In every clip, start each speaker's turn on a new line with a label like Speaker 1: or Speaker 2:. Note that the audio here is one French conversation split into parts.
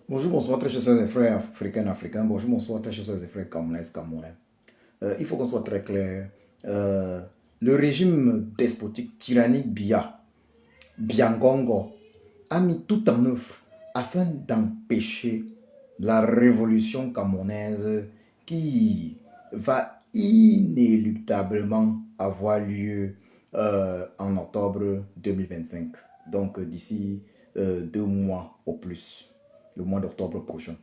Speaker 1: Bonjour, bonsoir, très chers frères africains. Bonjour, bonsoir, très chers frères camerounais. Il faut qu'on soit très clair. Le régime despotique, tyrannique Biangongo, a mis tout en œuvre afin d'empêcher la révolution camerounaise qui va inéluctablement avoir lieu en octobre 2025. Donc d'ici 2 mois au plus, le mois d'octobre prochain.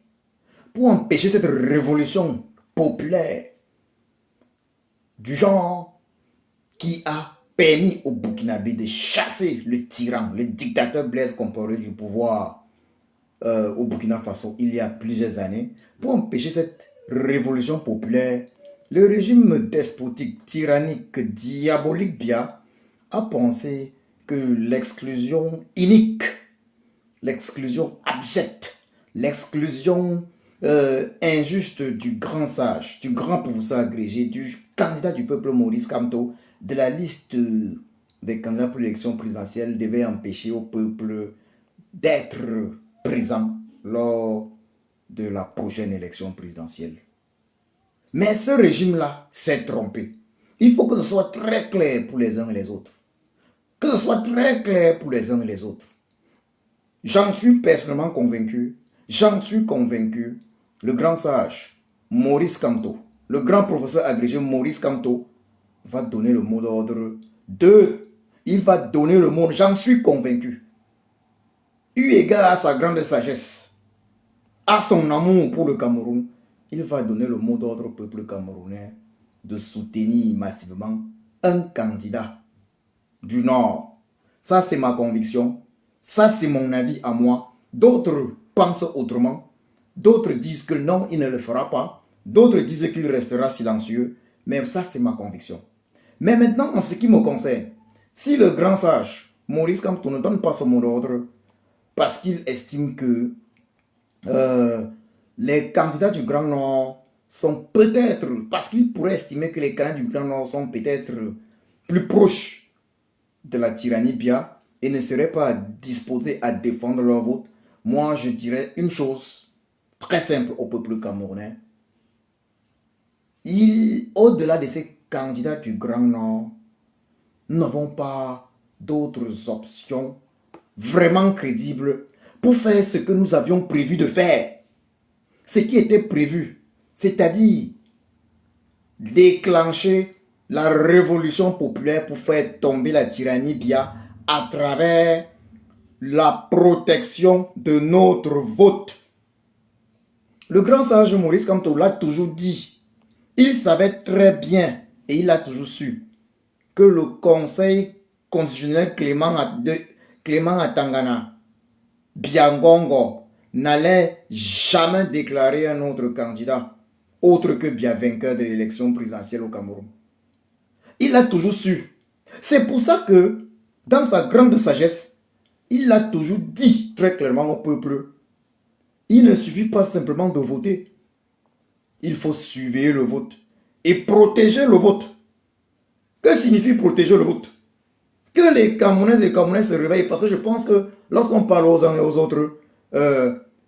Speaker 1: Pour empêcher cette révolution populaire du genre qui a permis au Burkinabé de chasser le tyran, le dictateur Blaise Compaoré du pouvoir au Burkina Faso il y a plusieurs années. Pour empêcher cette révolution populaire, le régime despotique, tyrannique, diabolique Biya a pensé que l'exclusion inique, l'exclusion abjecte, l'exclusion injuste du grand sage, du grand professeur agrégé, du candidat du peuple Maurice Kamto, de la liste des candidats pour l'élection présidentielle devait empêcher au peuple d'être présent lors de la prochaine élection présidentielle. Mais ce régime-là s'est trompé. Il faut que ce soit très clair pour les uns et les autres. Que ce soit très clair pour les uns et les autres. J'en suis personnellement convaincu, le grand sage Maurice Kamto, le grand professeur agrégé Maurice Kamto va donner le mot d'ordre il va donner le mot, j'en suis convaincu. Eu égard à sa grande sagesse, à son amour pour le Cameroun, il va donner le mot d'ordre au peuple camerounais de soutenir massivement un candidat du Nord. Ça, c'est ma conviction. Ça, c'est mon avis à moi. D'autres pensent autrement. D'autres disent que non, il ne le fera pas. D'autres disent qu'il restera silencieux. Mais ça, c'est ma conviction. Mais maintenant, en ce qui me concerne, si le grand sage, Maurice Kamto, ne donne pas son mot d'ordre parce qu'il estime que les candidats du Grand Nord sont peut-être, parce qu'il pourrait estimer que les candidats du Grand Nord sont peut-être plus proches de la tyrannie Biya et ne seraient pas disposés à défendre leur vote, moi je dirais une chose très simple au peuple camerounais. Au-delà de ces candidats du Grand Nord, nous n'avons pas d'autres options vraiment crédibles pour faire ce que nous avions prévu de faire. Ce qui était prévu, c'est-à-dire déclencher la révolution populaire pour faire tomber la tyrannie Biya à travers la protection de notre vote. Le grand sage Maurice Kamto l'a toujours dit. Il savait très bien et il a toujours su que le Conseil constitutionnel Clément Atangana, Biangongo, n'allait jamais déclarer un autre candidat autre que Biya vainqueur de l'élection présidentielle au Cameroun. Il a toujours su. C'est pour ça que, dans sa grande sagesse, il a toujours dit très clairement au peuple, il ne suffit pas simplement de voter. Il faut surveiller le vote et protéger le vote. Que signifie protéger le vote? Que les Camerounaises et les Camerounais se réveillent, parce que je pense que lorsqu'on parle aux uns et aux autres,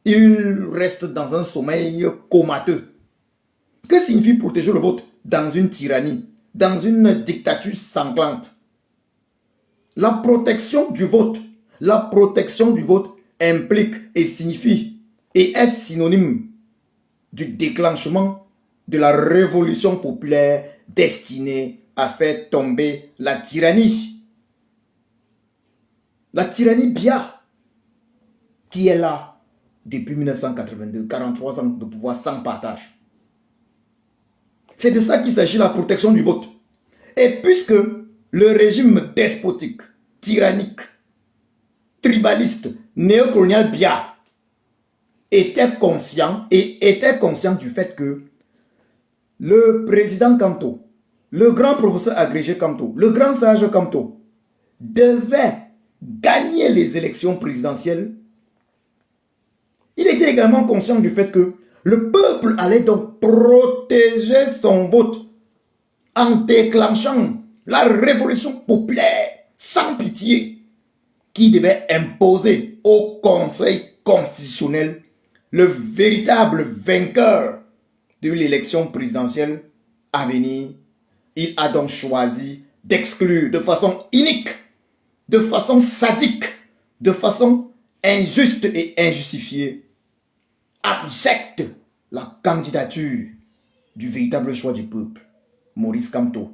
Speaker 1: ils restent dans un sommeil comateux. Que signifie protéger le vote dans une tyrannie, dans une dictature sanglante? La protection du vote implique et signifie et est synonyme du déclenchement de la révolution populaire destinée à faire tomber la tyrannie. La tyrannie Biya, qui est là depuis 1982, 43 ans de pouvoir sans partage. C'est de ça qu'il s'agit, la protection du vote. Et puisque le régime despotique, tyrannique, tribaliste, néocolonial Biya était conscient du fait que le président Kamto, le grand professeur agrégé Kamto, le grand sage Kamto devait gagner les élections présidentielles. Il était également conscient du fait que le peuple allait donc protéger son vote en déclenchant la révolution populaire sans pitié qui devait imposer au Conseil constitutionnel le véritable vainqueur de l'élection présidentielle à venir, il a donc choisi d'exclure de façon inique, de façon sadique, de façon injuste et injustifiée, abjecte, la candidature du véritable choix du peuple, Maurice Kamto,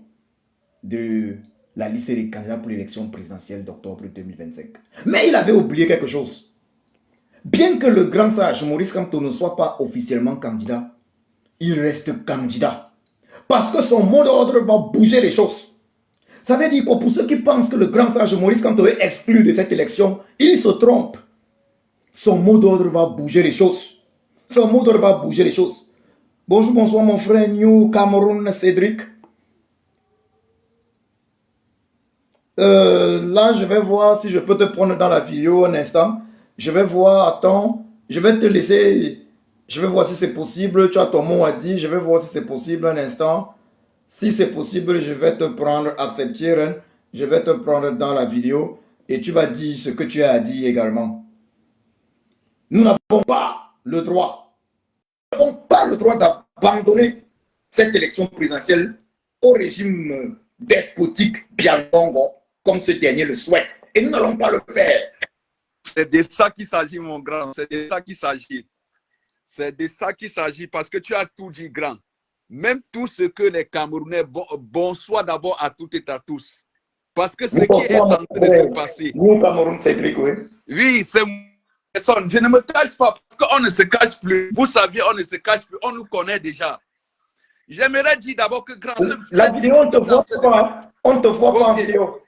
Speaker 1: de la liste des candidats pour l'élection présidentielle d'octobre 2025. Mais il avait oublié quelque chose. Bien que le grand sage Maurice Kamto ne soit pas officiellement candidat, il reste candidat. Parce que son mot d'ordre va bouger les choses. Ça veut dire quoi? Pour ceux qui pensent que le grand sage Maurice Kamto est exclu de cette élection, ils se trompent. Son mot d'ordre va bouger les choses. Son mot d'ordre va bouger les choses. Bonjour, bonsoir mon frère New Cameroun Cédric. Là, je vais voir si je peux te prendre dans la vidéo un instant. Je vais voir, attends, je vais te laisser, je vais voir si c'est possible. Tu as ton mot à dire, je vais voir si c'est possible un instant. Si c'est possible, je vais te prendre, accepter, hein. Je vais te prendre dans la vidéo et tu vas dire ce que tu as à dire également. Nous n'avons pas le droit, d'abandonner cette élection présidentielle au régime despotique Biangongo, comme ce dernier le souhaite. Et nous n'allons pas le faire.
Speaker 2: C'est de ça qu'il s'agit, mon grand. C'est de ça qu'il s'agit. C'est de ça qu'il s'agit parce que tu as tout dit, grand. Même tout ce que les Camerounais, bonsoir d'abord à toutes et à tous. Parce que ce qui est en train de se passer.
Speaker 1: Nous, Cameroun, Cédric, oui.
Speaker 2: Oui, c'est personne. Je ne me cache pas parce qu'on ne se cache plus. Vous saviez, on ne se cache plus. On nous connaît déjà. J'aimerais dire d'abord que grand.
Speaker 1: La vidéo, on ne te voit pas. On ne te voit pas en vidéo.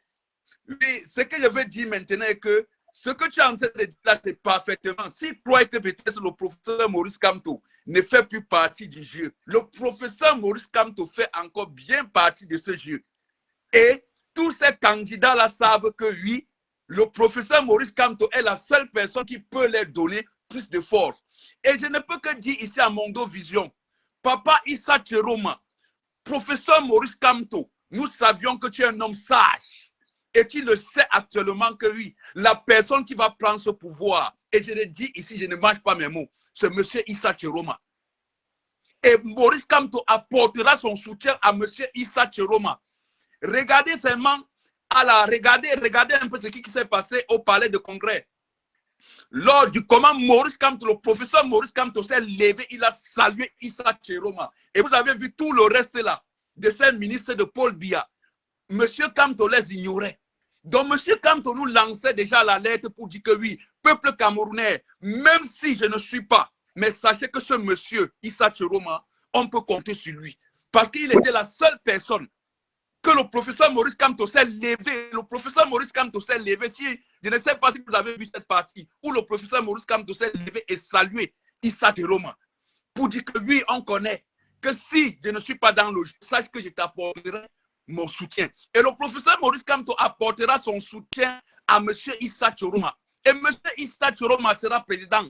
Speaker 2: Oui, ce que je veux dire maintenant est que ce que tu es en train de dire là, c'est parfaitement. S'il croit que peut-être le professeur Maurice Kamto ne fait plus partie du jeu, le professeur Maurice Kamto fait encore bien partie de ce jeu. Et tous ces candidats-là savent que oui, le professeur Maurice Kamto est la seule personne qui peut leur donner plus de force. Et je ne peux que dire ici à Mondo Vision, Papa Issa Tcheroma, professeur Maurice Kamto, nous savions que tu es un homme sage. Et tu le sais actuellement que oui, la personne qui va prendre ce pouvoir, et je le dis ici, je ne mange pas mes mots, c'est M. Issa Tcheroma. Et Maurice Kamto apportera son soutien à M. Issa Tcheroma. Regardez seulement, regardez un peu ce qui s'est passé au palais de congrès. Lors du comment Maurice Kamto, le professeur Maurice Kamto s'est levé, il a salué Issa Tcheroma. Et vous avez vu tout le reste là, de ces ministres de Paul Biya. M. Kamto les ignorait. Donc, M. Kamto nous lançait déjà la lettre pour dire que oui, peuple camerounais, même si je ne suis pas, mais sachez que ce monsieur, Issa Tcheroma, on peut compter sur lui. Parce qu'il était la seule personne que le professeur Maurice Kamto s'est levé. Le professeur Maurice Kamto s'est levé. Si, je ne sais pas si vous avez vu cette partie où le professeur Maurice Kamto s'est levé et salué Issa Tcheroma pour dire que oui, on connaît que si je ne suis pas dans le jeu, sache que je t'apporterai mon soutien. Et le professeur Maurice Kamto apportera son soutien à M. Issa Tcheroma. Et M. Issa Tcheroma sera président.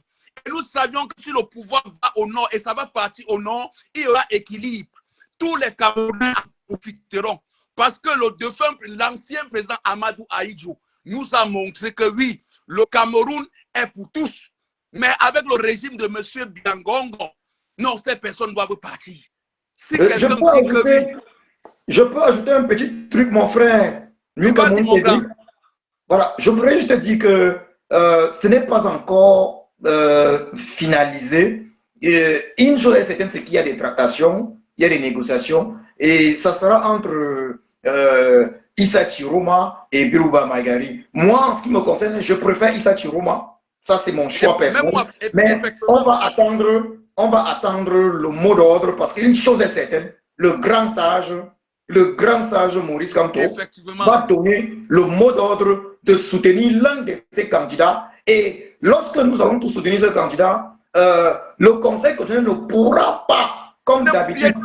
Speaker 2: Et nous savions que si le pouvoir va au nord et ça va partir au nord, il y aura équilibre. Tous les Camerounais en profiteront. Parce que le défunt, l'ancien président Amadou Ahidjo nous a montré que oui, le Cameroun est pour tous. Mais avec le régime de M. Biangongo, non, ces personnes doivent partir. Si
Speaker 1: je peux ajouter un petit truc, mon frère. Voilà, je voudrais juste te dire que ce n'est pas encore finalisé. Une chose est certaine, c'est qu'il y a des tractations, il y a des négociations, et ça sera entre Issa Tcheroma et Biruba Maigari. Moi, en ce qui me concerne, je préfère Issa Tcheroma. Ça, c'est mon choix personnel. Mais on va attendre le mot d'ordre parce qu'une chose est certaine, le grand sage Maurice Kamto va donner le mot d'ordre de soutenir l'un de ses candidats. Et lorsque nous allons tous soutenir ce candidat, le Conseil constitutionnel ne pourra pas, comme d'habitude,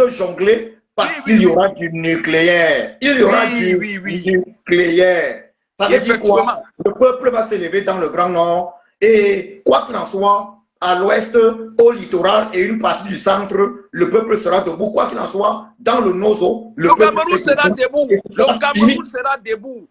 Speaker 1: jongler parce qu'il y aura du nucléaire. Il y aura du nucléaire. Ça veut dire quoi? Le peuple va s'élever dans le Grand Nord et quoi qu'il en soit, à l'ouest, au littoral et une partie du centre, le peuple sera debout. Quoi qu'il en soit, dans le Nozo,
Speaker 2: le Cameroun sera debout. Le Cameroun sera debout.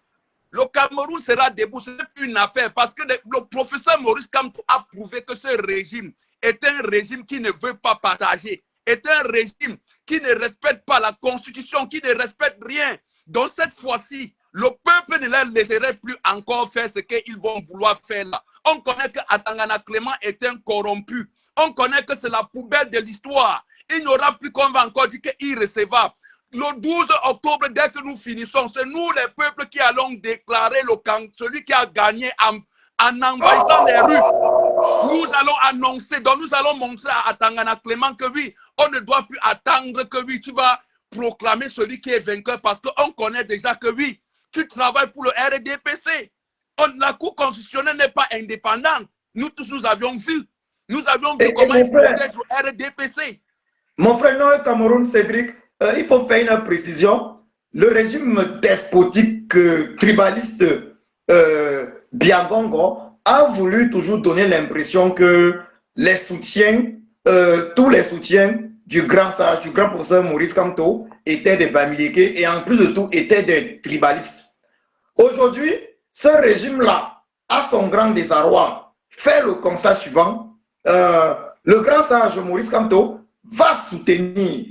Speaker 2: le Cameroun sera debout. Ce n'est plus une affaire parce que le professeur Maurice Kamto a prouvé que ce régime est un régime qui ne veut pas partager, est un régime qui ne respecte pas la constitution, qui ne respecte rien. Donc cette fois-ci, le peuple ne leur laisserait plus encore faire ce qu'ils vont vouloir faire là. On connaît que Atangana Clément est un corrompu. On connaît que c'est la poubelle de l'histoire. Il n'y aura plus qu'on va encore dire qu'il est irrecevable. Le 12 octobre, dès que nous finissons, c'est nous les peuples qui allons déclarer celui qui a gagné en envahissant les rues. Nous allons annoncer, donc nous allons montrer à Atangana Clément que oui, on ne doit plus attendre que oui, tu vas proclamer celui qui est vainqueur parce qu'on connaît déjà que oui, tu travailles pour le RDPC. La Cour constitutionnelle n'est pas indépendante. Nous tous, nous avions vu. Nous avions vu comment ils protègent le RDPC.
Speaker 3: Mon frère, non, Cameroun, Cédric, il faut faire une précision. Le régime despotique tribaliste Biagongo a voulu toujours donner l'impression que les soutiens, tous les soutiens du grand sage, du grand professeur Maurice Kamto étaient des Bamileke et en plus de tout étaient des tribalistes. Aujourd'hui, ce régime-là, à son grand désarroi, fait le constat suivant. Le grand sage Maurice Kamto va soutenir,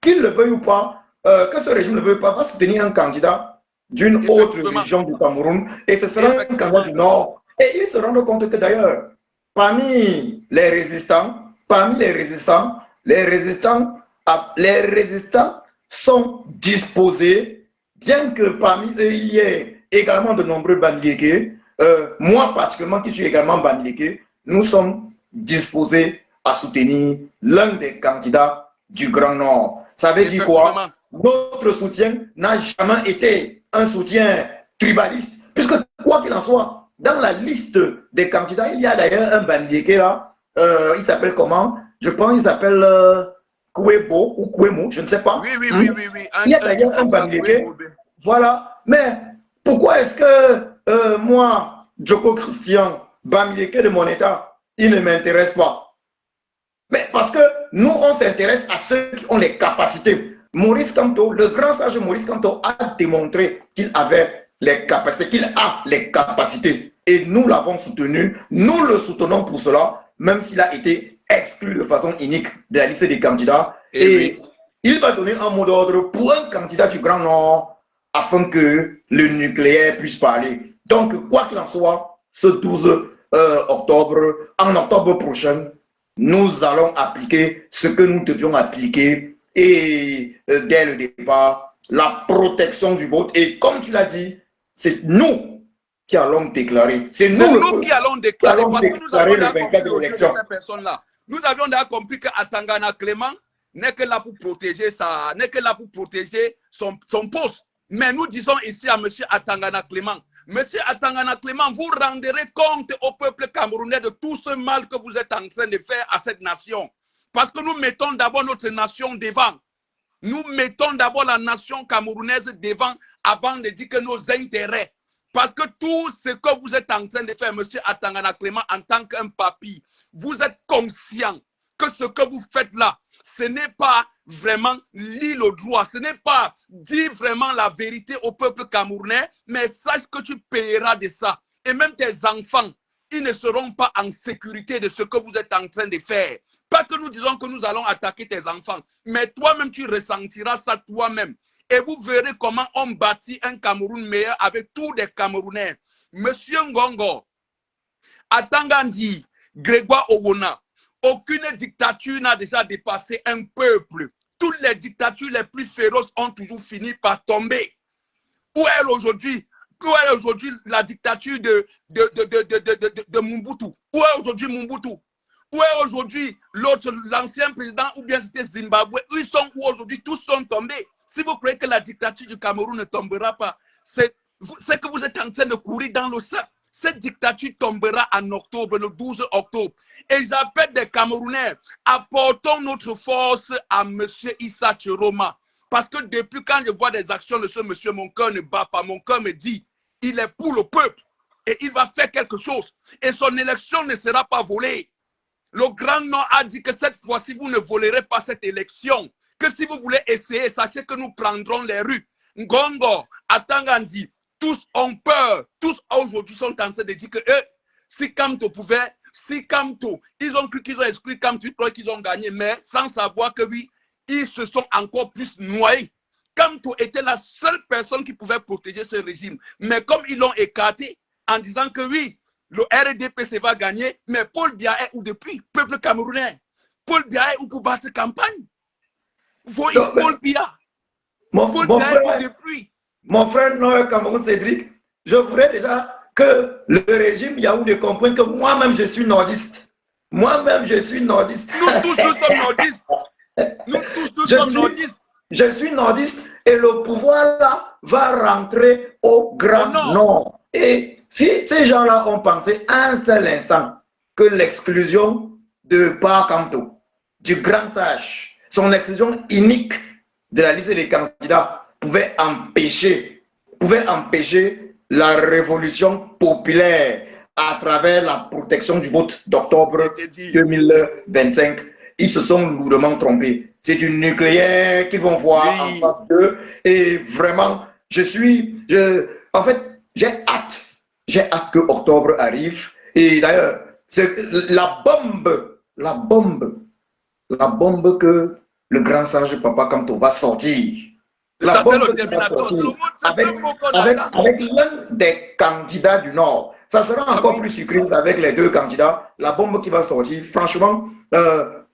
Speaker 3: qu'il le veuille ou pas, que ce régime ne veuille pas, va soutenir un candidat d'une autre région du Cameroun et ce sera un candidat du Nord. Et il se rend compte que d'ailleurs, parmi les résistants, les résistants sont disposés, bien que parmi eux, il y ait également de nombreux Bamileke, moi particulièrement qui suis également Bamileke, nous sommes disposés à soutenir l'un des candidats du Grand Nord. Ça veut dire quoi? Notre soutien n'a jamais été un soutien tribaliste, puisque quoi qu'il en soit, dans la liste des candidats, il y a d'ailleurs un Bamileke là, il s'appelle comment? Je pense qu'il s'appelle Kouebo ou Kouemo, je ne sais pas.
Speaker 2: Oui.
Speaker 3: Il y a d'ailleurs un Bamileke. Voilà. Mais pourquoi est-ce que moi, Djoko Christian, Bamileke de mon état, il ne m'intéresse pas? Mais parce que nous, on s'intéresse à ceux qui ont les capacités. Maurice Kamto, le grand sage Maurice Kamto a démontré qu'il avait les capacités, qu'il a les capacités. Et nous l'avons soutenu, nous le soutenons pour cela, même s'il a été exclu de façon unique de la liste des candidats. Et il va donner un mot d'ordre pour un candidat du Grand Nord afin que le nucléaire puisse parler. Donc, quoi qu'il en soit, ce 12 octobre, en octobre prochain, nous allons appliquer ce que nous devions appliquer et dès le départ, la protection du vote. Et comme tu l'as dit, c'est nous qui allons déclarer. C'est nous
Speaker 2: qui allons déclarer parce que nous avons déjà compris le jeu de ces personnes-là. Nous avions déjà compris qu'Atangana Clément n'est que là pour protéger son poste. Mais nous disons ici à M. Atangana Clément, Monsieur Atangana Clément, vous rendrez compte au peuple camerounais de tout ce mal que vous êtes en train de faire à cette nation. Parce que nous mettons d'abord notre nation devant. Nous mettons d'abord la nation camerounaise devant avant de dire que nos intérêts. Parce que tout ce que vous êtes en train de faire, Monsieur Atangana Clément, en tant qu'un papy, vous êtes conscient que ce que vous faites là, ce n'est pas vraiment lire le droit, ce n'est pas dire vraiment la vérité au peuple camerounais, mais sache que tu payeras de ça. Et même tes enfants, ils ne seront pas en sécurité de ce que vous êtes en train de faire. Pas que nous disons que nous allons attaquer tes enfants, mais toi-même tu ressentiras ça toi-même. Et vous verrez comment on bâtit un Cameroun meilleur avec tous les Camerounais. Monsieur Ngongo, Atangandi, Grégoire Owona, aucune dictature n'a déjà dépassé un peuple. Toutes les dictatures les plus féroces ont toujours fini par tomber. Où est aujourd'hui la dictature de Mobutu? Où est aujourd'hui Mobutu? Où est aujourd'hui l'ancien président ou bien c'était Zimbabwe? Où aujourd'hui? Tous sont tombés. Si vous croyez que la dictature du Cameroun ne tombera pas, c'est que vous êtes en train de courir dans le sang. Cette dictature tombera en octobre, le 12 octobre. Et j'appelle des Camerounais, apportons notre force à M. Issa Tchiroma. Parce que depuis quand je vois des actions de ce monsieur, mon cœur ne bat pas. Mon cœur me dit, il est pour le peuple. Et il va faire quelque chose. Et son élection ne sera pas volée. Le Grand Nord a dit que cette fois-ci, vous ne volerez pas cette élection. Que si vous voulez essayer, sachez que nous prendrons les rues. Ngongo, Atangandi, tous ont peur. Tous aujourd'hui sont en train de dire que si Kamto pouvait, si Kamto, ils ont cru qu'ils ont exclu Kamto, ils croient qu'ils ont gagné, mais sans savoir que oui, ils se sont encore plus noyés. Kamto était la seule personne qui pouvait protéger ce régime. Mais comme ils l'ont écarté en disant que oui, le RDPC va gagner, mais Paul Biya est où depuis? Peuple camerounais. Paul Biya est où pour battre campagne? Paul Biya. Paul Biya est où depuis?
Speaker 3: Mon frère Noël Cameroun Cédric, je voudrais déjà que le régime Yaoundé comprenne que moi-même je suis nordiste. Moi-même je suis nordiste.
Speaker 2: Nous tous nous sommes nordistes. Nous tous nous sommes nordistes.
Speaker 3: Je suis nordiste et le pouvoir là va rentrer au Grand Nord. Et si ces gens-là ont pensé un seul instant que l'exclusion de Pa Kamto, du grand sage, son exclusion unique de la liste des candidats pouvait empêcher la révolution populaire à travers la protection du vote d'octobre 2025, ils se sont lourdement trompés. C'est du nucléaire qu'ils vont voir en face d'eux. Et vraiment, en fait, j'ai hâte que octobre arrive. Et d'ailleurs, c'est la bombe que le grand sage Papa Kamto va sortir. La bombe qui va sortir avec l'un des candidats du Nord. Ça sera encore plus surprise avec les deux candidats. La bombe qui va sortir, franchement,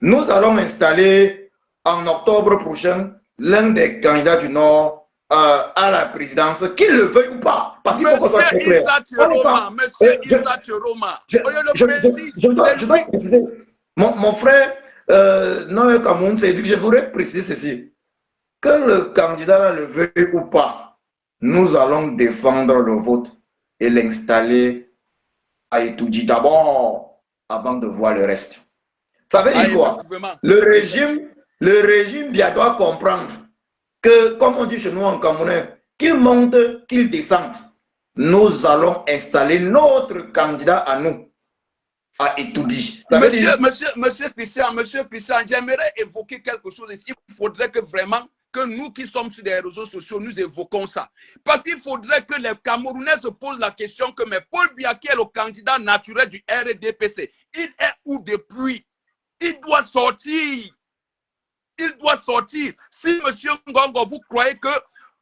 Speaker 3: nous allons installer en octobre prochain l'un des candidats du Nord à la présidence, qu'il le veuille ou pas. Parce qu'il faut qu'on soit très clair.
Speaker 2: Monsieur Issa Chiroma,
Speaker 3: je dois préciser. Mon frère Noël Cameroun, c'est que je voudrais préciser ceci. Que le candidat là le veuille ou pas, nous allons défendre le vote et l'installer à Etoudi d'abord, avant de voir le reste. Ça veut dire quoi? Le régime bien doit comprendre que, comme on dit chez nous en Cameroun, qu'il monte, qu'il descende. Nous allons installer notre candidat à nous, à Etoudi.
Speaker 2: Monsieur Christian, j'aimerais évoquer quelque chose ici. Il faudrait que vraiment que nous qui sommes sur les réseaux sociaux, nous évoquons ça. Parce qu'il faudrait que les Camerounais se posent la question que mais Paul Biya, qui est le candidat naturel du RDPC, il est où depuis? Il doit sortir. Il doit sortir. Si monsieur Ngongo, vous croyez que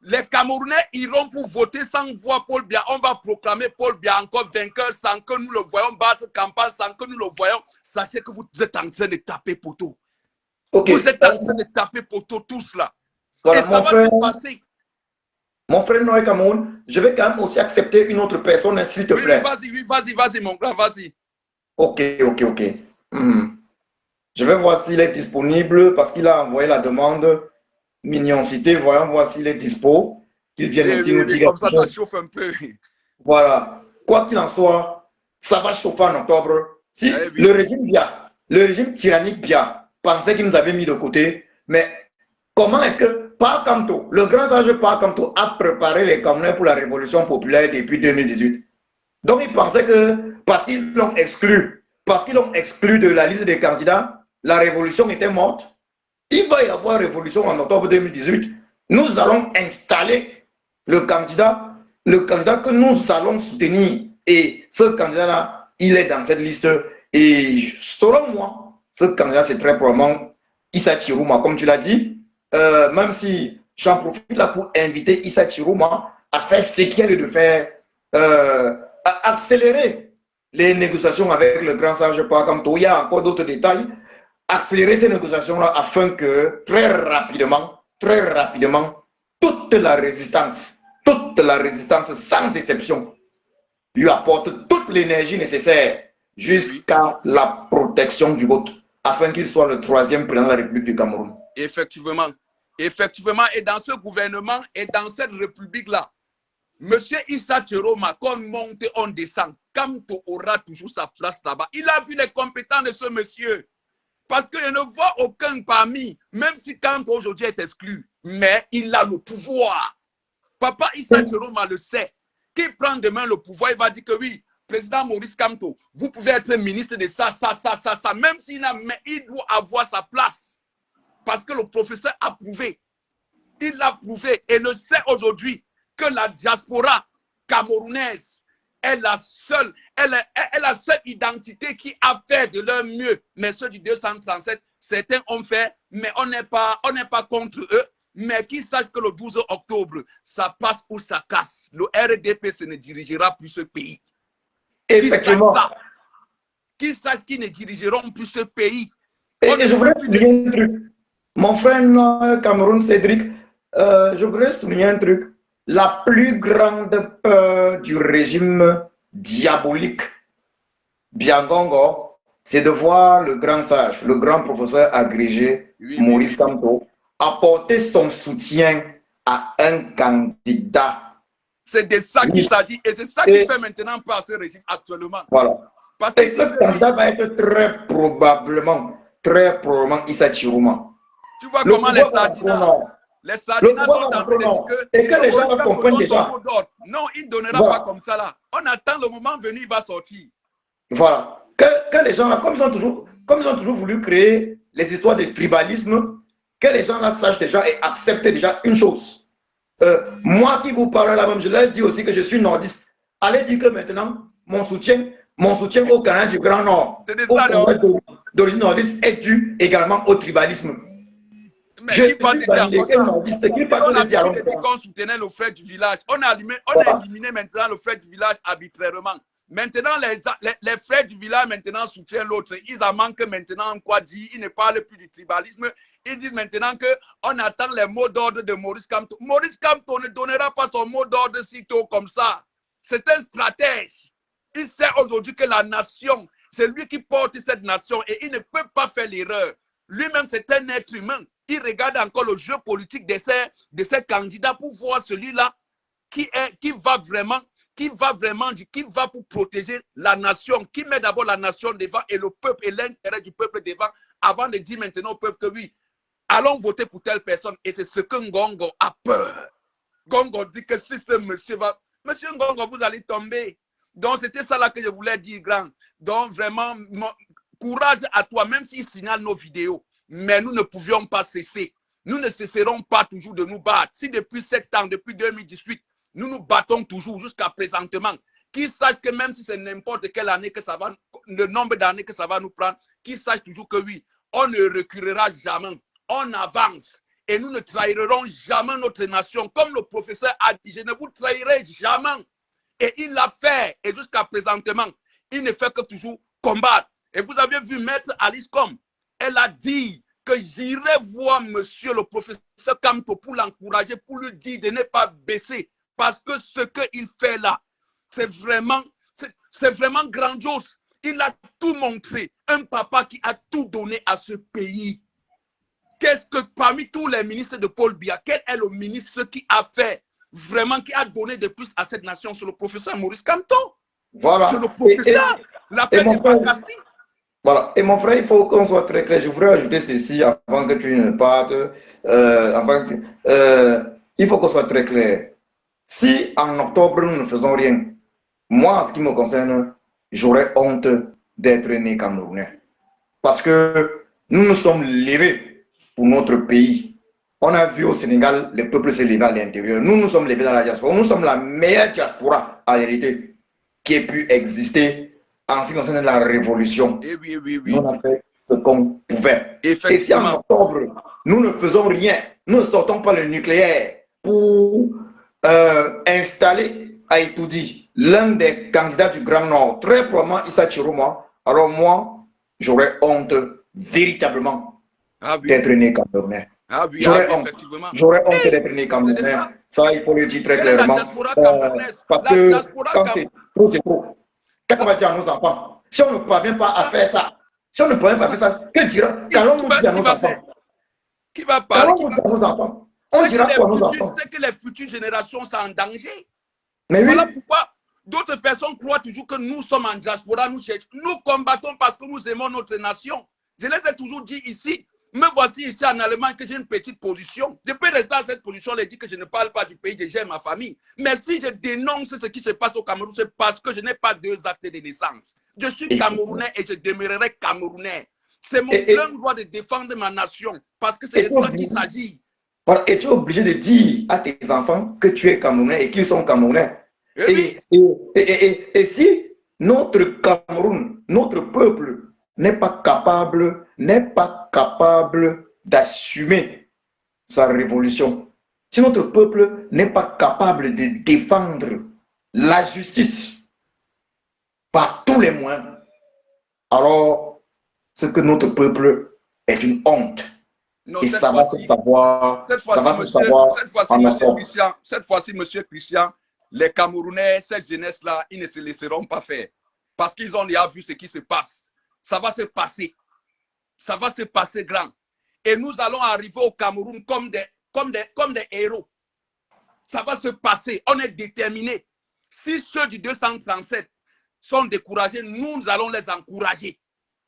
Speaker 2: les Camerounais iront pour voter sans voir Paul Biya, on va proclamer Paul Biya encore vainqueur sans que nous le voyons battre campagne, sans que nous le voyons, sachez que vous êtes en train de taper poteau. Okay. Vous êtes en train de taper poteau tous là.
Speaker 3: Voilà,
Speaker 2: et ça va se passer.
Speaker 3: Mon frère Noël Cameroun, je vais quand même aussi accepter une autre personne, s'il te plaît.
Speaker 2: Vas-y, mon grand, vas-y.
Speaker 3: Ok. Je vais voir s'il est disponible parce qu'il a envoyé la demande. Mignoncité, voyons voir s'il est dispo. Qu'il vienne ici nous dire.
Speaker 2: Comme ça chauffe un peu.
Speaker 3: Voilà. Quoi qu'il en soit, ça va chauffer en octobre. Si le régime tyrannique Biya pensait qu'il nous avait mis de côté, mais comment est-ce que Pa Kamto, le grand sage Pa Kamto, a préparé les Camerounais pour la révolution populaire depuis 2018? Donc il pensait que parce qu'ils l'ont exclu de la liste des candidats, la révolution était morte. Il va y avoir révolution en octobre 2018. Nous allons installer le candidat que nous allons soutenir. Et ce candidat-là, il est dans cette liste. Et selon moi, ce candidat, c'est très probablement Issa Chiroma, comme tu l'as dit. Même si j'en profite là pour inviter Issa Chiroma à faire ce qu'il y a de faire, à accélérer les négociations avec le grand sage Pa Kamto. Il y a encore d'autres détails. Accélérer ces négociations-là afin que très rapidement, toute la résistance sans exception lui apporte toute l'énergie nécessaire jusqu'à la protection du vote afin qu'il soit le 3e président de la République du Cameroun.
Speaker 2: Effectivement, et dans ce gouvernement et dans cette république-là, M. Issa Chiroma, qu'on monte, on descend, Kamto aura toujours sa place là-bas. Il a vu les compétences de ce monsieur. Parce que je ne vois aucun parmi, même si Kamto aujourd'hui est exclu, mais il a le pouvoir. Papa Issa Chiroma le sait. Qu'il prend demain le pouvoir, il va dire que oui, président Maurice Kamto, vous pouvez être ministre de ça, même s'il a, mais il doit avoir sa place. Parce que le professeur a prouvé. Il l'a prouvé et le sait aujourd'hui que la diaspora camerounaise est la seule, est la seule identité qui a fait de leur mieux. Mais ceux du 237, certains ont fait, mais on n'est pas contre eux. Mais qu'ils sachent que le 12 octobre, ça passe ou ça casse. Le RDP ne dirigera plus ce pays.
Speaker 3: Effectivement.
Speaker 2: Qu'ils sachent qu'ils ne dirigeront plus ce pays.
Speaker 3: Et je voudrais souligner un truc. Mon frère Cameroun Cédric, je voudrais souligner un truc. La plus grande peur du régime diabolique Biangongo, c'est de voir le grand sage, le grand professeur agrégé Maurice Kamto apporter son soutien à un candidat.
Speaker 2: C'est de ça qu'il s'agit et c'est ça qui fait maintenant par ce régime actuellement.
Speaker 3: Voilà.
Speaker 2: Parce que
Speaker 3: et ce candidat va être très probablement Issa Chirouma.
Speaker 2: Tu vois comment les Sardinats sont en train de dire
Speaker 3: que les gens comprennent déjà.
Speaker 2: Non, il ne donnera pas comme ça là. On attend le moment venu, il va sortir.
Speaker 3: Voilà. Que les gens là, comme ils ont toujours voulu créer les histoires de tribalisme, que les gens là sachent déjà et acceptent déjà une chose. Moi qui vous parle là même, je leur dis aussi que je suis nordiste. Allez dire que maintenant, mon soutien au Canada du Grand Nord, d'origine nordiste, est dû également au tribalisme.
Speaker 2: Mais qui parle de nordiste, on a dit qu'on soutenait le frère du village. On a éliminé maintenant le frère du village arbitrairement. Maintenant, les frères du village maintenant soutiennent l'autre. Ils en manquent maintenant quoi dire. Ils ne parlent plus du tribalisme. Ils disent maintenant qu'on attend les mots d'ordre de Maurice Kamto. Maurice Kamto ne donnera pas son mot d'ordre si tôt comme ça. C'est un stratège. Il sait aujourd'hui que la nation, c'est lui qui porte cette nation et il ne peut pas faire l'erreur. Lui-même, c'est un être humain. Il regarde encore le jeu politique de ces candidats pour voir celui-là qui va pour protéger la nation, qui met d'abord la nation devant et le peuple et l'intérêt du peuple devant avant de dire maintenant au peuple que oui, allons voter pour telle personne. Et c'est ce que Ngongo a peur. Ngongo dit que si ce monsieur va... Monsieur Ngongo, vous allez tomber. Donc c'était ça là que je voulais dire, grand. Donc vraiment, courage à toi, même s'il signale nos vidéos. Mais nous ne pouvions pas cesser. Nous ne cesserons pas toujours de nous battre. Si depuis 7 ans, depuis 2018, nous nous battons toujours jusqu'à présentement, qu'ils sachent que même si c'est n'importe quelle année que ça va, le nombre d'années que ça va nous prendre, qu'ils sachent toujours que oui, on ne reculera jamais. On avance et nous ne trahirons jamais notre nation. Comme le professeur a dit, je ne vous trahirai jamais. Et il l'a fait. Et jusqu'à présentement, il ne fait que toujours combattre. Et vous avez vu Maître Alice Com. Elle a dit que j'irai voir monsieur le professeur Kamto pour l'encourager, pour lui dire de ne pas baisser. Parce que ce qu'il fait là, c'est vraiment grandiose. Il a tout montré. Un papa qui a tout donné à ce pays. Qu'est-ce que parmi tous les ministres de Paul Biya, quel est le ministre qui a fait vraiment, qui a donné de plus à cette nation? C'est le professeur Maurice Kamto.
Speaker 3: Voilà.
Speaker 2: C'est le professeur. L'affaire de Bakassi.
Speaker 3: Voilà. Et mon frère, il faut qu'on soit très clair. Je voudrais ajouter ceci avant que tu ne partes. Il faut qu'on soit très clair. Si en octobre, nous ne faisons rien, moi, en ce qui me concerne, j'aurais honte d'être né camerounais. Parce que nous nous sommes levés pour notre pays. On a vu au Sénégal, le peuple s'est levé à l'intérieur. Nous nous sommes levés dans la diaspora. Nous sommes la meilleure diaspora, en réalité, qui ait pu exister en ce qui concerne la révolution.
Speaker 2: Oui.
Speaker 3: Nous on a fait ce qu'on pouvait. Et si en octobre, nous ne faisons rien, nous ne sortons pas le nucléaire pour installer à Itoudi l'un des candidats du Grand Nord, très probablement Issa Chirouma, alors moi, j'aurais honte véritablement d'être né camerounais. J'aurais honte d'être né camerounais. Ça, il faut le dire très clairement. Parce que quand c'est trop, c'est trop. Qu'est-ce qu'on va dire à nos enfants? Si on ne parvient pas à faire ça, que dira? Qu'allons-nous dire à nos enfants?
Speaker 2: Qui va parler?
Speaker 3: Qu'allons-nous dire à nos enfants? On dira quoi à nos enfants?
Speaker 2: C'est que les futures générations sont en danger.
Speaker 3: Mais
Speaker 2: voilà pourquoi d'autres personnes croient toujours que nous sommes en diaspora, nous cherchons. Nous combattons parce que nous aimons notre nation. Je les ai toujours dit ici. Me voici ici en Allemagne que j'ai une petite position. Je peux rester à cette position et dire que je ne parle pas du pays, que j'aime ma famille. Mais si je dénonce ce qui se passe au Cameroun, c'est parce que je n'ai pas 2 actes de naissance. Je suis Camerounais et je demeurerai Camerounais. C'est mon plein droit de défendre ma nation parce que c'est de ça qu'il s'agit.
Speaker 3: Voilà, et tu es obligé de dire à tes enfants que tu es Camerounais et qu'ils sont Camerounais.
Speaker 2: Oui.
Speaker 3: Et si notre Cameroun, notre peuple n'est pas capable d'assumer sa révolution, si notre peuple n'est pas capable de défendre la justice par tous les moyens, alors ce que notre peuple est une honte.
Speaker 2: Non,
Speaker 3: Et ça va se savoir, en Europe.
Speaker 2: Cette fois-ci, monsieur Christian, les Camerounais, cette jeunesse-là, ils ne se laisseront pas faire. Parce qu'ils ont déjà vu ce qui se passe. Ça va se passer. Ça va se passer grand. Et nous allons arriver au Cameroun comme des héros. Ça va se passer. On est déterminés. Si ceux du 237 sont découragés, nous allons les encourager.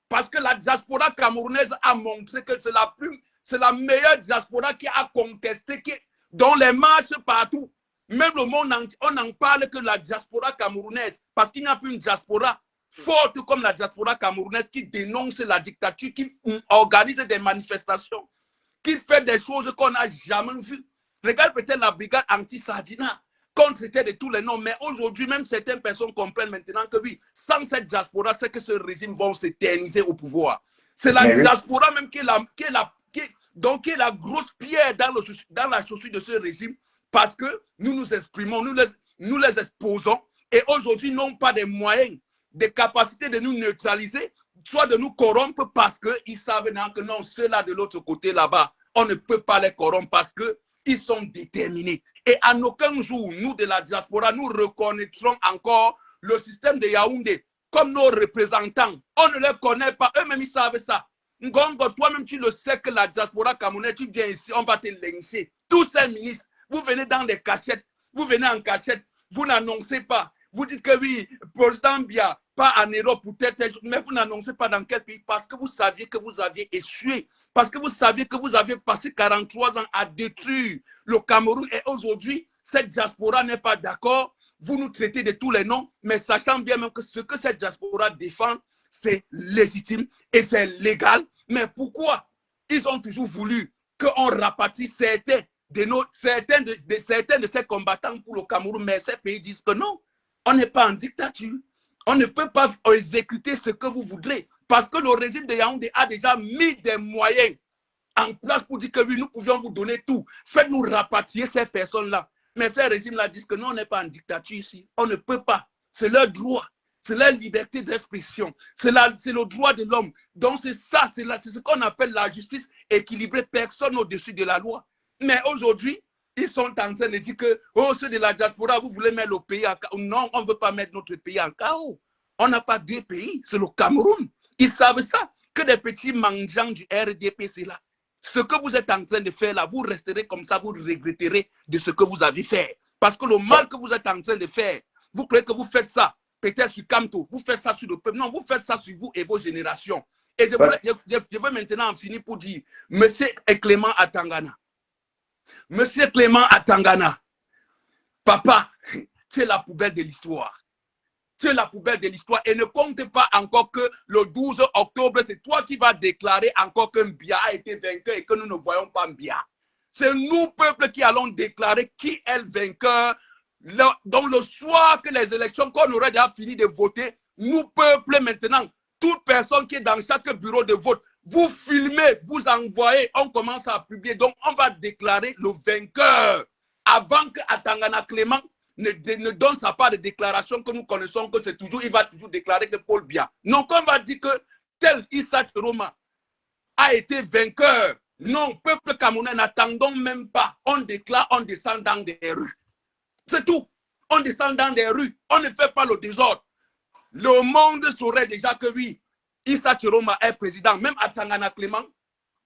Speaker 2: Parce que la diaspora camerounaise a montré que c'est la meilleure diaspora qui a contesté, dont les marches partout. Même le monde entier, on en parle que la diaspora camerounaise, parce qu'il n'y a plus une diaspora forte comme la diaspora camerounaise qui dénonce la dictature, qui organise des manifestations, qui fait des choses qu'on n'a jamais vues. Regarde peut-être la brigade anti-Sardina, qu'on traitait de tous les noms, mais aujourd'hui, même certaines personnes comprennent maintenant que oui, sans cette diaspora, c'est que ce régime va s'éterniser au pouvoir. C'est la diaspora même qui est la grosse pierre dans la chaussure de ce régime, parce que nous nous exprimons, nous les exposons, et aujourd'hui, n'ont pas de moyens, de capacités de nous neutraliser, soit de nous corrompre parce qu'ils savent que non, ceux-là de l'autre côté là-bas, on ne peut pas les corrompre parce qu'ils sont déterminés. Et à aucun jour, nous de la diaspora, nous reconnaîtrons encore le système de Yaoundé comme nos représentants. On ne les connaît pas, eux-mêmes ils savent ça. Ngongo, toi-même tu le sais que la diaspora camerounaise, tu viens ici, on va te lyncher. Tous ces ministres, vous venez dans des cachettes, vous venez en cachette, vous n'annoncez pas. Vous dites que oui, président Biya, pas en Europe peut-être, mais vous n'annoncez pas dans quel pays parce que vous saviez que vous aviez échoué. Parce que vous saviez que vous avez passé 43 ans à détruire le Cameroun et aujourd'hui, cette diaspora n'est pas d'accord. Vous nous traitez de tous les noms, mais sachant bien même que ce que cette diaspora défend, c'est légitime et c'est légal. Mais pourquoi ils ont toujours voulu qu'on rapatrie certains de ces combattants pour le Cameroun, mais ces pays disent que non, on n'est pas en dictature. On ne peut pas exécuter ce que vous voudrez. Parce que le régime de Yaoundé a déjà mis des moyens en place pour dire que oui, nous pouvions vous donner tout. Faites-nous rapatrier ces personnes-là. Mais ces régimes-là disent que non, on n'est pas en dictature ici. On ne peut pas. C'est leur droit. C'est leur liberté d'expression. C'est le droit de l'homme. Donc c'est ça, c'est ce qu'on appelle la justice équilibrée. Personne au-dessus de la loi. Mais aujourd'hui, ils sont en train de dire que oh, ceux de la diaspora, vous voulez mettre le pays en chaos. Non, on ne veut pas mettre notre pays en chaos. On n'a pas deux pays, c'est le Cameroun. Ils savent ça, que des petits mangeants du RDP, c'est là. Ce que vous êtes en train de faire là, vous resterez comme ça, vous regretterez de ce que vous avez fait. Parce que le mal que vous êtes en train de faire, vous croyez que vous faites ça, peut-être sur Kamto, vous faites ça sur le peuple. Non, vous faites ça sur vous et vos générations. Et je veux maintenant en finir pour dire, Monsieur Clément Atangana, Monsieur Clément Atangana, papa, tu es la poubelle de l'histoire. Tu es la poubelle de l'histoire et ne compte pas encore que le 12 octobre, c'est toi qui vas déclarer encore que Biya a été vainqueur et que nous ne voyons pas Biya. C'est nous, peuple, qui allons déclarer qui est le vainqueur. Donc le soir que les élections, qu'on aurait déjà fini de voter, nous, peuple, maintenant, toute personne qui est dans chaque bureau de vote, vous filmez, vous envoyez, on commence à publier. Donc on va déclarer le vainqueur avant que Atangana Clément ne donne sa part de déclaration que nous connaissons, que c'est toujours, il va toujours déclarer que Paul Biya. Donc on va dire que tel Issa Chiroma a été vainqueur. Non, peuple camerounais, n'attendons même pas. On déclare, on descend dans des rues. C'est tout. On descend dans des rues. On ne fait pas le désordre. Le monde saurait déjà que oui, Issa Chiroma est président. Même Atangana Clément,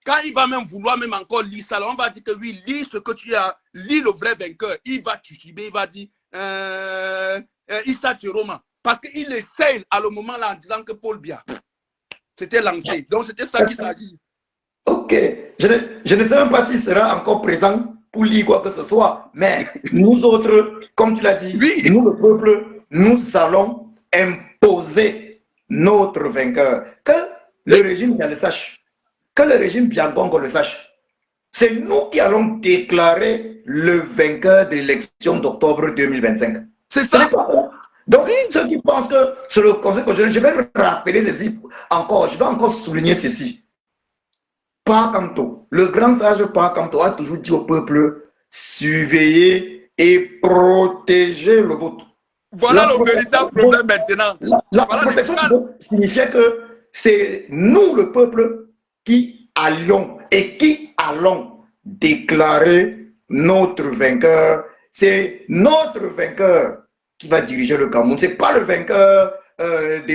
Speaker 2: quand il va même vouloir même encore lire ça, on va dire que oui, lis ce que tu as, lis le vrai vainqueur. Il va tuchiber, il va dire Issa Chiroma. Parce qu'il essaye à le moment là en disant que Paul Biya, c'était lancé. Donc c'était ça qu'il s'agit.
Speaker 3: Ok, je ne sais même pas s'il sera encore présent pour lire quoi que ce soit. Mais nous autres, comme tu l'as dit, oui, nous le peuple, nous allons imposer notre vainqueur. Que le régime Biya le sache. Que le régime Biya-Ngongo le sache. C'est nous qui allons déclarer le vainqueur de l'élection d'octobre 2025.
Speaker 2: C'est
Speaker 3: Ce n'est
Speaker 2: ça.
Speaker 3: pas eux. Donc, ceux qui pensent que c'est le conseil constitutionnel, je vais le rappeler ceci encore, je vais encore souligner ceci. Pakamto, le grand sage Pakamto a toujours dit au peuple, surveiller et protéger le vote.
Speaker 2: Voilà le véritable problème maintenant.
Speaker 3: La
Speaker 2: Voilà
Speaker 3: protection du vote signifiait que c'est nous, le peuple, qui allions et qui allons déclarer notre vainqueur. C'est notre vainqueur qui va diriger le Cameroun. Ce n'est pas le vainqueur de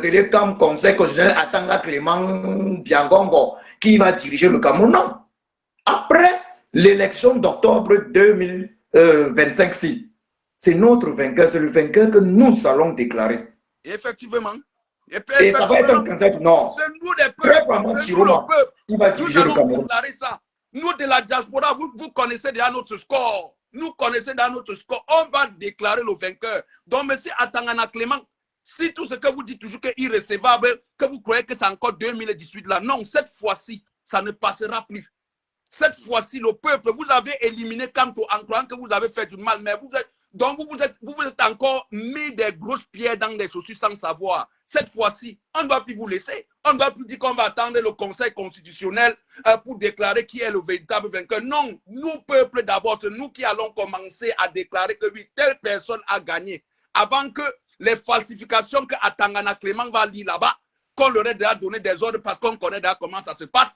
Speaker 3: l'ECAM Conseil constitutionnel Atanga Clément Biangongo qui va diriger le Cameroun. Non. Après l'élection d'octobre 2025, c'est notre vainqueur, c'est le vainqueur que nous allons déclarer.
Speaker 2: Effectivement.
Speaker 3: Et ça va être un candidat du Nord.
Speaker 2: C'est nous les peuples, c'est nous le peuple.
Speaker 3: Il va diriger le Cameroun.
Speaker 2: Déclarer ça. Nous de la diaspora, vous connaissez déjà notre score. Nous connaissons déjà notre score. On va déclarer le vainqueur. Donc, monsieur Atangana Clément, si tout ce que vous dites toujours que irrécevable, que vous croyez que c'est encore 2018 là, non, cette fois-ci, ça ne passera plus. Cette fois-ci, le peuple, vous avez éliminé Kamto en croyant que vous avez fait du mal, mais vous êtes encore mis des grosses pierres dans les chaussures sans savoir. Cette fois-ci, on ne va plus vous laisser. On ne va plus dire qu'on va attendre le Conseil constitutionnel pour déclarer qui est le véritable vainqueur. Non, nous, peuple d'abord, c'est nous qui allons commencer à déclarer que oui, telle personne a gagné. Avant que les falsifications que Atangana Clément va lire là-bas, qu'on leur ait déjà donné des ordres parce qu'on connaît déjà comment ça se passe.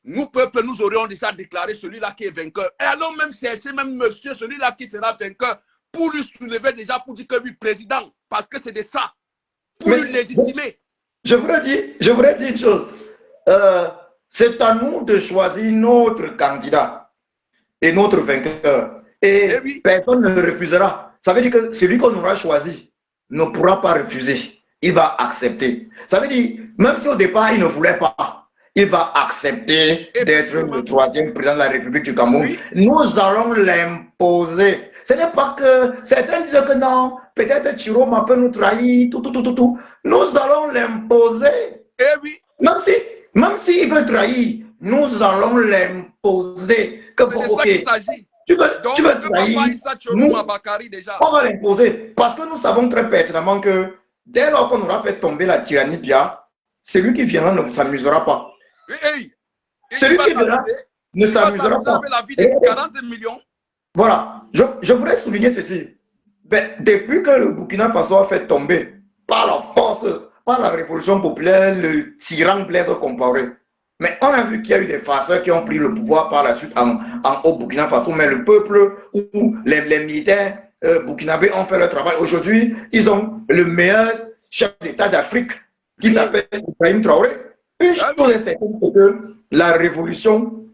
Speaker 2: Nous, peuple, nous aurions déjà déclaré celui-là qui est vainqueur. Et allons même chercher, même monsieur, celui-là qui sera vainqueur, pour lui soulever déjà, pour dire que lui, président, parce que c'est de ça, pour lui légitimer.
Speaker 3: Je voudrais dire une chose. C'est à nous de choisir notre candidat et notre vainqueur. Et oui, personne ne refusera. Ça veut dire que celui qu'on aura choisi ne pourra pas refuser. Il va accepter. Ça veut dire, même si au départ, il ne voulait pas, il va accepter d'être le troisième président de la République du Cameroun. Oui. Nous allons l'imposer. Ce n'est pas que certains disent que non, peut-être Chiroma peut nous trahir, tout. Nous allons l'imposer.
Speaker 2: Eh oui.
Speaker 3: Même s'il veut trahir, nous allons l'imposer.
Speaker 2: C'est de ça qu'il s'agit.
Speaker 3: Tu veux trahir, on va l'imposer. Parce que nous savons très pertinemment que dès lors qu'on aura fait tomber la tyrannie Bia, celui qui viendra ne s'amusera pas. Celui qui viendra ne s'amusera pas.
Speaker 2: La vie de 40 millions.
Speaker 3: Voilà, je voudrais souligner ceci. Depuis que le Burkina Faso a fait tomber par la force, par la révolution populaire, le tyran Blaise Compaoré, mais on a vu qu'il y a eu des farceurs qui ont pris le pouvoir par la suite au Burkina Faso, mais le peuple ou les militaires burkinabés ont fait leur travail. Aujourd'hui, ils ont le meilleur chef d'État d'Afrique qui s'appelle Ibrahim Traoré. Une chose est certaine, c'est que la révolution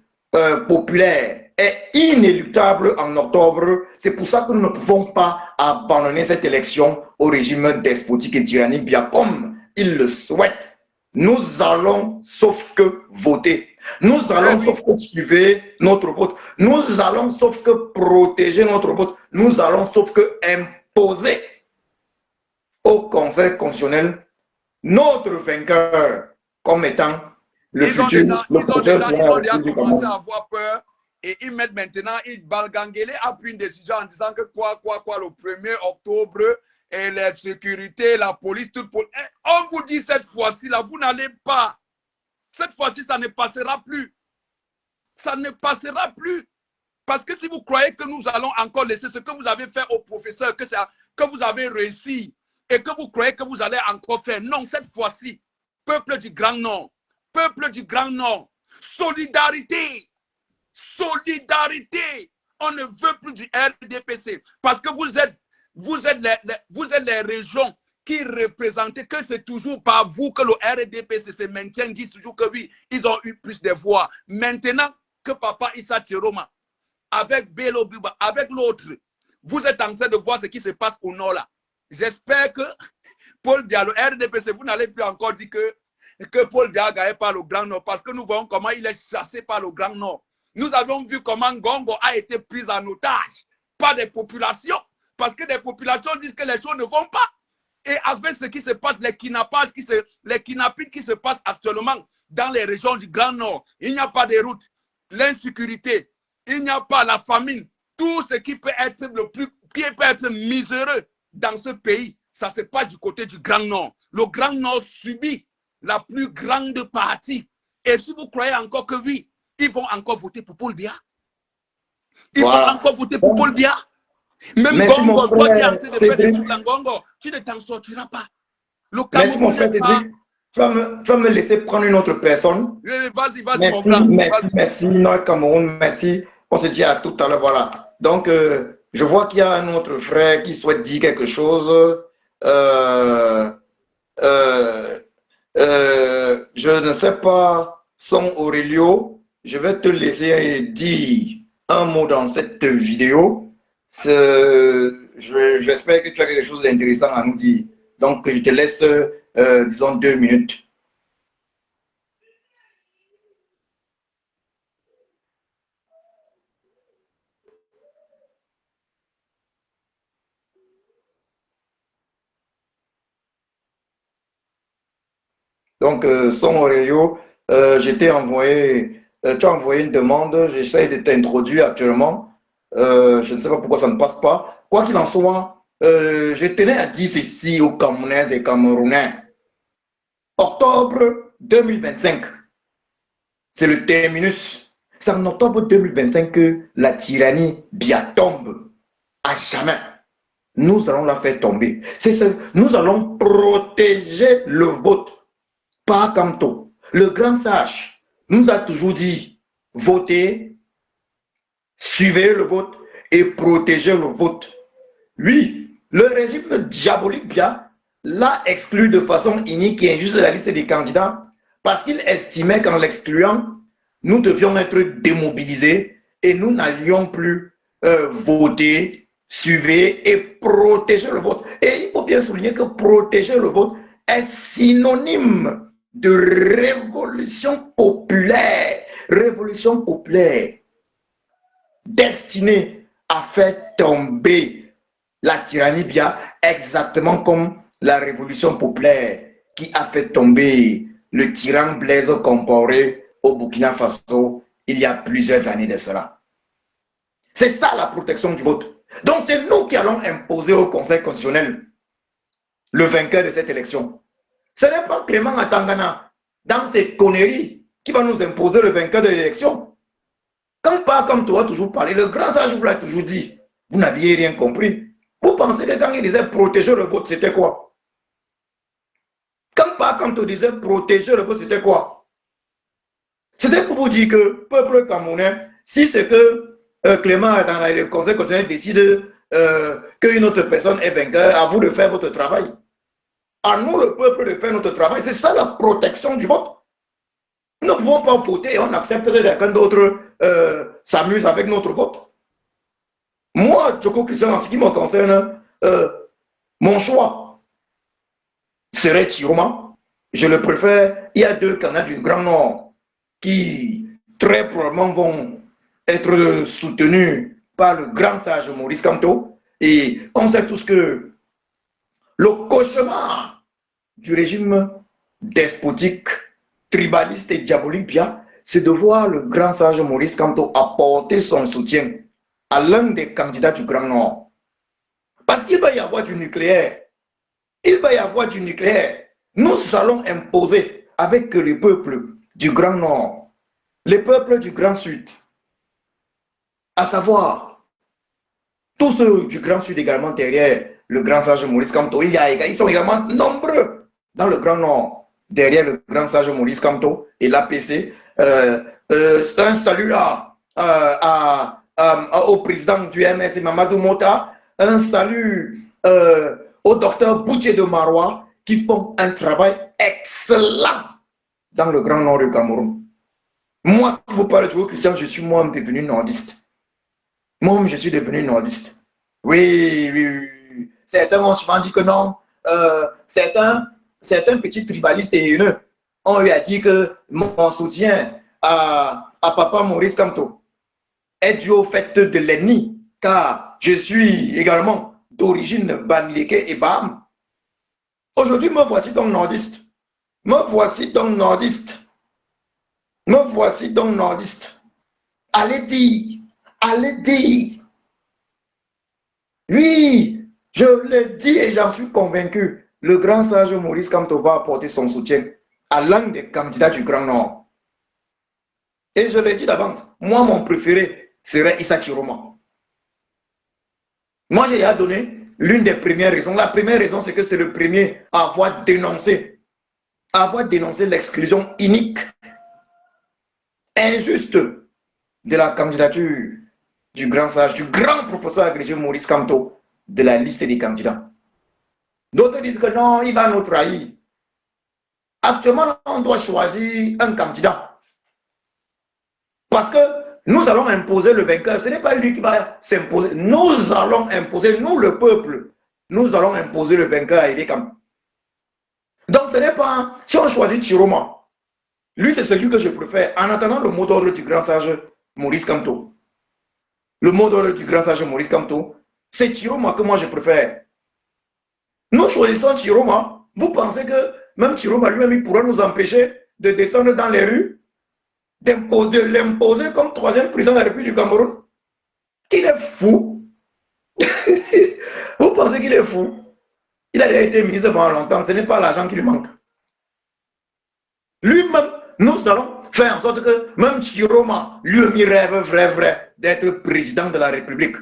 Speaker 3: populaire est inéluctable en octobre. C'est pour ça que nous ne pouvons pas abandonner cette élection au régime despotique et tyrannique, bien comme ils le souhaitent. Nous allons, sauf que voter. Nous allons, sauf que suivre notre vote. Nous allons, sauf que protéger notre vote. Nous allons, sauf que imposer au Conseil constitutionnel notre vainqueur comme étant le futur.
Speaker 2: Ils ont déjà commencé à avoir peur. Et ils mettent maintenant, ils Balgangele a pris une décision en disant que le 1er octobre, et la sécurité, la police, tout pour... On vous dit cette fois-ci, là, vous n'allez pas. Cette fois-ci, ça ne passera plus. Ça ne passera plus. Parce que si vous croyez que nous allons encore laisser ce que vous avez fait au professeur, que vous avez réussi, et que vous croyez que vous allez encore faire, non, cette fois-ci, peuple du Grand Nord, solidarité. Solidarité. On ne veut plus du RDPC parce que vous êtes les régions qui représentent que c'est toujours pas vous que le RDPC se maintient, disent toujours que oui, ils ont eu plus de voix. Maintenant que Papa Issa Chiroma, avec Bello Biba, avec l'autre, vous êtes en train de voir ce qui se passe au nord là. J'espère que Paul Biya, le RDPC, vous n'allez plus encore dire que Paul Biya a gagné par le Grand Nord parce que nous voyons comment il est chassé par le Grand Nord. Nous avons vu comment Gongo a été pris en otage par des populations parce que des populations disent que les choses ne vont pas. Et avec ce qui se passe, les kidnappings qui se passent actuellement dans les régions du Grand Nord, il n'y a pas de route, l'insécurité, il n'y a pas la famine, tout ce qui peut être le plus qui peut être miséreux dans ce pays, ça ne se passe du côté du Grand Nord. Le Grand Nord subit la plus grande partie. Et si vous croyez encore que oui, ils vont encore voter pour Paul Biya. Ils vont encore voter pour Paul Biya. Même
Speaker 3: merci
Speaker 2: Gongo, toi qui es en train de faire des
Speaker 3: Cédric.
Speaker 2: trucs dans Gongo, tu ne t'en sortiras pas. Le
Speaker 3: Merci mon frère
Speaker 2: Cameroun n'est pas...
Speaker 3: Cédric. Tu vas me laisser prendre une autre personne.
Speaker 2: Vas-y, mon
Speaker 3: Merci,
Speaker 2: grand.
Speaker 3: merci, Nord Cameroun, merci. On se dit à tout à l'heure, voilà. Donc, je vois qu'il y a un autre frère qui souhaite dire quelque chose. Je ne sais pas, son Aurelio, je vais te laisser dire un mot dans cette vidéo. J'espère que tu as quelque chose d'intéressant à nous dire. Donc, je te laisse, disons, 2 minutes. Donc, son Aurelio, tu as envoyé une demande, j'essaie de t'introduire actuellement. Je ne sais pas pourquoi ça ne passe pas. Quoi qu'il en soit, je tenais à dire ceci aux Camerounaises et Camerounais. Octobre 2025, c'est le terminus. C'est en octobre 2025 que la tyrannie Biya tombe. À jamais. Nous allons la faire tomber. Nous allons protéger le vote. Par Kamto, le grand sage, nous a toujours dit votez, suivez le vote et protégez le vote. Oui, le régime diabolique Biya l'a exclu de façon inique et injuste de la liste des candidats parce qu'il estimait qu'en l'excluant, nous devions être démobilisés et nous n'allions plus voter, suivre et protéger le vote. Et il faut bien souligner que protéger le vote est synonyme de révolution populaire destinée à faire tomber la tyrannie Biya, exactement comme la révolution populaire qui a fait tomber le tyran Blaise Compaoré au Burkina Faso il y a plusieurs années de cela. C'est ça la protection du vote. Donc c'est nous qui allons imposer au Conseil constitutionnel le vainqueur de cette élection. Ce n'est pas Clément Atangana, dans ses conneries, qui va nous imposer le vainqueur de l'élection. Quand pas comme tu as toujours parlé, le grand sage vous l'a toujours dit, vous n'aviez rien compris. Vous pensez que quand il disait protéger le vote, c'était quoi? Quand pas comme tu disais protéger le vote, c'était quoi? C'était pour vous dire que, peuple camerounais, si c'est que Clément dans le Conseil constitutionnel décide qu'une autre personne est vainqueur, à vous de faire votre travail. À nous, le peuple, de faire notre travail. C'est ça la protection du vote. Nous ne pouvons pas voter et on accepte que quelqu'un d'autre s'amuse avec notre vote. Moi, Djoko Christian, en ce qui me concerne, mon choix serait Tiroma. Je le préfère. Il y a 2 candidats du Grand Nord qui très probablement vont être soutenus par le grand sage Maurice Kamto. Et on sait tous que le cauchemar du régime despotique, tribaliste et diabolique Biya, c'est de voir le grand sage Maurice Kamto apporter son soutien à l'un des candidats du Grand Nord. Parce qu'il va y avoir du nucléaire. Il va y avoir du nucléaire. Nous allons imposer avec le peuple du Grand Nord, les peuples du Grand Sud, à savoir tous ceux du Grand Sud également derrière le grand sage Maurice Kamto. Ils sont également nombreux dans le Grand Nord, derrière le grand sage Maurice Kamto et l'APC. Un salut là au président du MS, Mamadou Mota. Un salut au docteur Bouché de Marois qui font un travail excellent dans le Grand Nord du Cameroun. Moi, qui vous parle de Christian, je suis moi-même devenu nordiste. Moi-même, je suis devenu nordiste. Oui. Certains ont souvent dit que non. Certains petits tribalistes et haineux ont eu à dire que mon soutien à papa Maurice Kamto est dû au fait de l'ennemi, car je suis également d'origine Bamileke et Baham. Aujourd'hui, me voici donc nordiste. Allez dire Oui, je l'ai dit et j'en suis convaincu. Le grand sage Maurice Kamto va apporter son soutien à l'un des candidats du Grand Nord. Et je l'ai dit d'avance, moi, mon préféré serait Issa Chiroma. Moi, j'ai donné l'une des premières raisons. La première raison, c'est que c'est le premier à avoir dénoncé l'exclusion inique, injuste de la candidature du grand sage, du grand professeur agrégé Maurice Kamto, de la liste des candidats. D'autres disent que non, il va nous trahir. Actuellement, on doit choisir un candidat. Parce que nous allons imposer le vainqueur. Ce n'est pas lui qui va s'imposer. Nous allons imposer, nous le peuple, nous allons imposer le vainqueur à Idekam. Donc ce n'est pas, si on choisit Chiroma, lui c'est celui que je préfère, en attendant le mot d'ordre du grand sage Maurice Kamto. Le mot d'ordre du grand sage Maurice Kamto, c'est Chiroma que moi je préfère. Nous choisissons Chiroma. Vous pensez que même Chiroma lui-même, il pourra nous empêcher de descendre dans les rues, de l'imposer comme troisième président de la République du Cameroun? Qu'il est fou. Vous pensez qu'il est fou? Il a déjà été ministre pendant longtemps. Ce n'est pas l'argent qui lui manque. Lui-même, nous allons faire en sorte que même Chiroma, lui-même, rêve vrai d'être président de la République.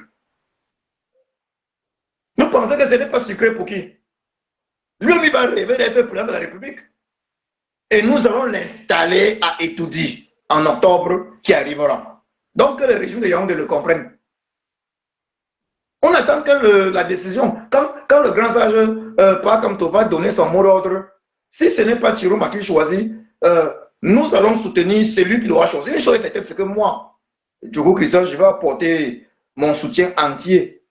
Speaker 3: Vous pensez que ce n'est pas secret pour qui? Lui-même, il va rêver d'être président de la République. Et nous allons l'installer à Etoudi en octobre qui arrivera. Donc que le régime de Yaoundé le comprenne. On attend que la décision, quand le grand sage Pak Kamto va donner son mot d'ordre, si ce n'est pas Chiroma qui choisit, nous allons soutenir celui qui l'aura choisi. Une chose est certaine, c'est que moi, Djoko Christian, je vais apporter mon soutien entier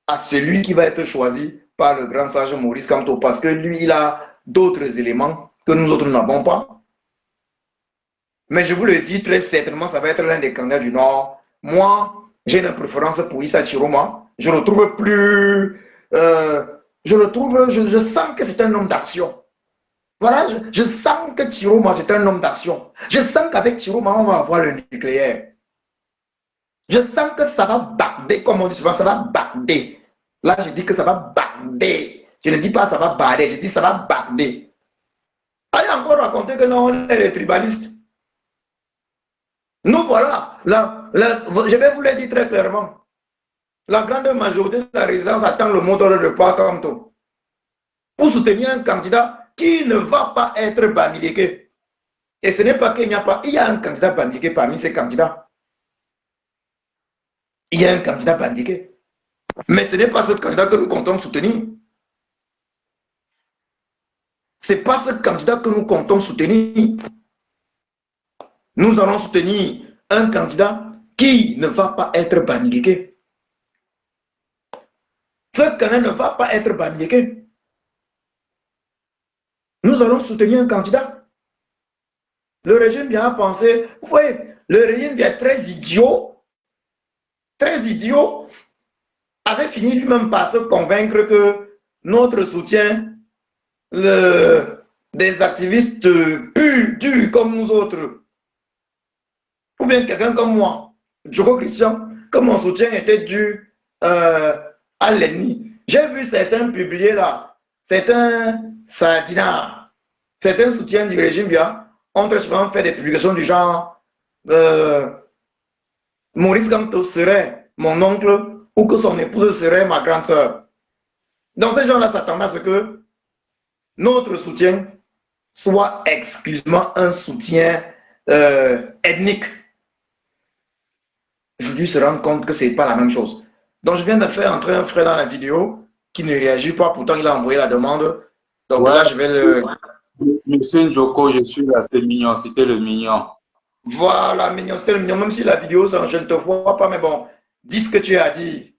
Speaker 3: à celui qui va être choisi par le grand sage Maurice Kamto, parce que lui, il a d'autres éléments que nous autres n'avons pas. Mais je vous le dis, très certainement, ça va être l'un des candidats du Nord. Moi, j'ai une préférence pour Issa Chiroma. Je le trouve plus... je sens que c'est un homme d'action. Voilà, je sens que Chiroma, c'est un homme d'action. Je sens qu'avec Chiroma, on va avoir le nucléaire. Je sens que ça va barder, comme on dit souvent, ça va barder. Là, je dis que ça va barder. Je ne dis pas ça va barder, je dis ça va barder. Allez encore raconter que non, on est les tribalistes. Nous voilà, je vais vous le dire très clairement. La grande majorité de la résidence attend le mot d'ordre de Pak Kamto pour soutenir un candidat qui ne va pas être Bamileke. Et ce n'est pas qu'il n'y a pas, il y a un candidat Bamileke parmi ces candidats. Il y a un candidat Bamileke. Mais ce n'est pas ce candidat que nous comptons soutenir. Ce n'est pas ce candidat que nous comptons soutenir. Nous allons soutenir un candidat qui ne va pas être Bamileke. Ce candidat ne va pas être Bamileke. Nous allons soutenir un candidat. Le régime vient à penser, vous voyez, le régime vient très idiot, avait fini lui-même par se convaincre que notre soutien, des activistes purs, durs comme nous autres, ou bien quelqu'un comme moi, Djoko Christian, que mon soutien était dû à l'ennemi. J'ai vu certains publier là, certains sardinards, certains soutiens du régime bien, ont très souvent fait des publications du genre Maurice Kamto serait mon oncle ou que son épouse serait ma grande sœur. Donc ces gens-là s'attendent à ce que notre soutien soit exclusivement un soutien ethnique. Je dû se rendre compte que ce n'est pas la même chose. Donc je viens de faire entrer un frère dans la vidéo qui ne réagit pas, pourtant il a envoyé la demande. Donc là je vais le...
Speaker 4: Monsieur Ndjoko, je suis là, c'est mignon, c'était le mignon.
Speaker 3: Voilà, mignon, c'était le mignon, même si la vidéo, je ne te vois pas, mais bon, dis ce que tu as dit.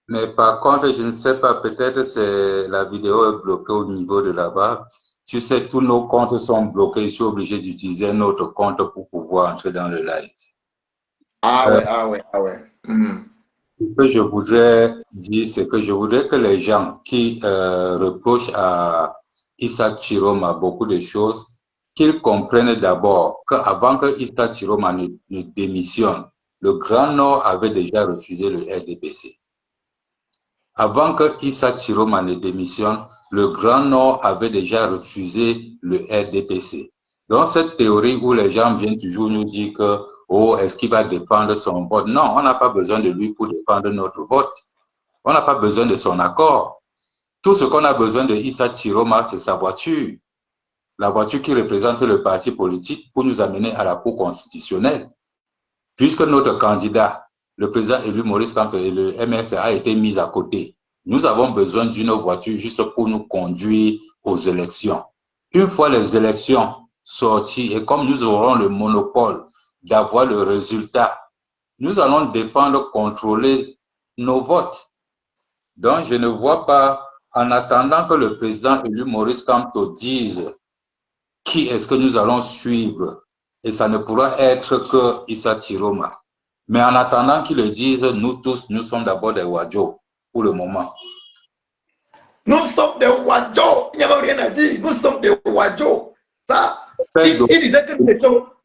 Speaker 4: Mais par contre, je ne sais pas, peut-être que la vidéo est bloquée au niveau de là-bas. Tu sais, tous nos comptes sont bloqués, je suis obligé d'utiliser un autre compte pour pouvoir entrer dans le live.
Speaker 3: Ah ouais.
Speaker 4: Ce que je voudrais dire, c'est que je voudrais que les gens qui reprochent à Issa Chiroma beaucoup de choses, qu'ils comprennent d'abord qu'avant que Issa Chiroma ne démissionne, le Grand Nord avait déjà refusé le RDPC. Avant que Issa Chiroma ne démissionne, le Grand Nord avait déjà refusé le RDPC. Donc, cette théorie où les gens viennent toujours nous dire que, oh, est-ce qu'il va défendre son vote? Non, on n'a pas besoin de lui pour défendre notre vote. On n'a pas besoin de son accord. Tout ce qu'on a besoin de Issa Chiroma, c'est sa voiture. La voiture qui représente le parti politique pour nous amener à la Cour constitutionnelle. Puisque notre candidat, le président élu Maurice Kamto et le MRC a été mis à côté, nous avons besoin d'une voiture juste pour nous conduire aux élections. Une fois les élections sorties et comme nous aurons le monopole d'avoir le résultat, nous allons défendre, contrôler nos votes. Donc, je ne vois pas, en attendant que le président élu Maurice Kamto dise qui est-ce que nous allons suivre, et ça ne pourra être que Issa Chiroma. Mais en attendant qu'ils le disent, nous tous, nous sommes d'abord des Wadjo, pour le moment.
Speaker 3: Nous sommes des Wadjo. Il n'y a rien à dire. Nous sommes des Wadjo. Ça, il disait que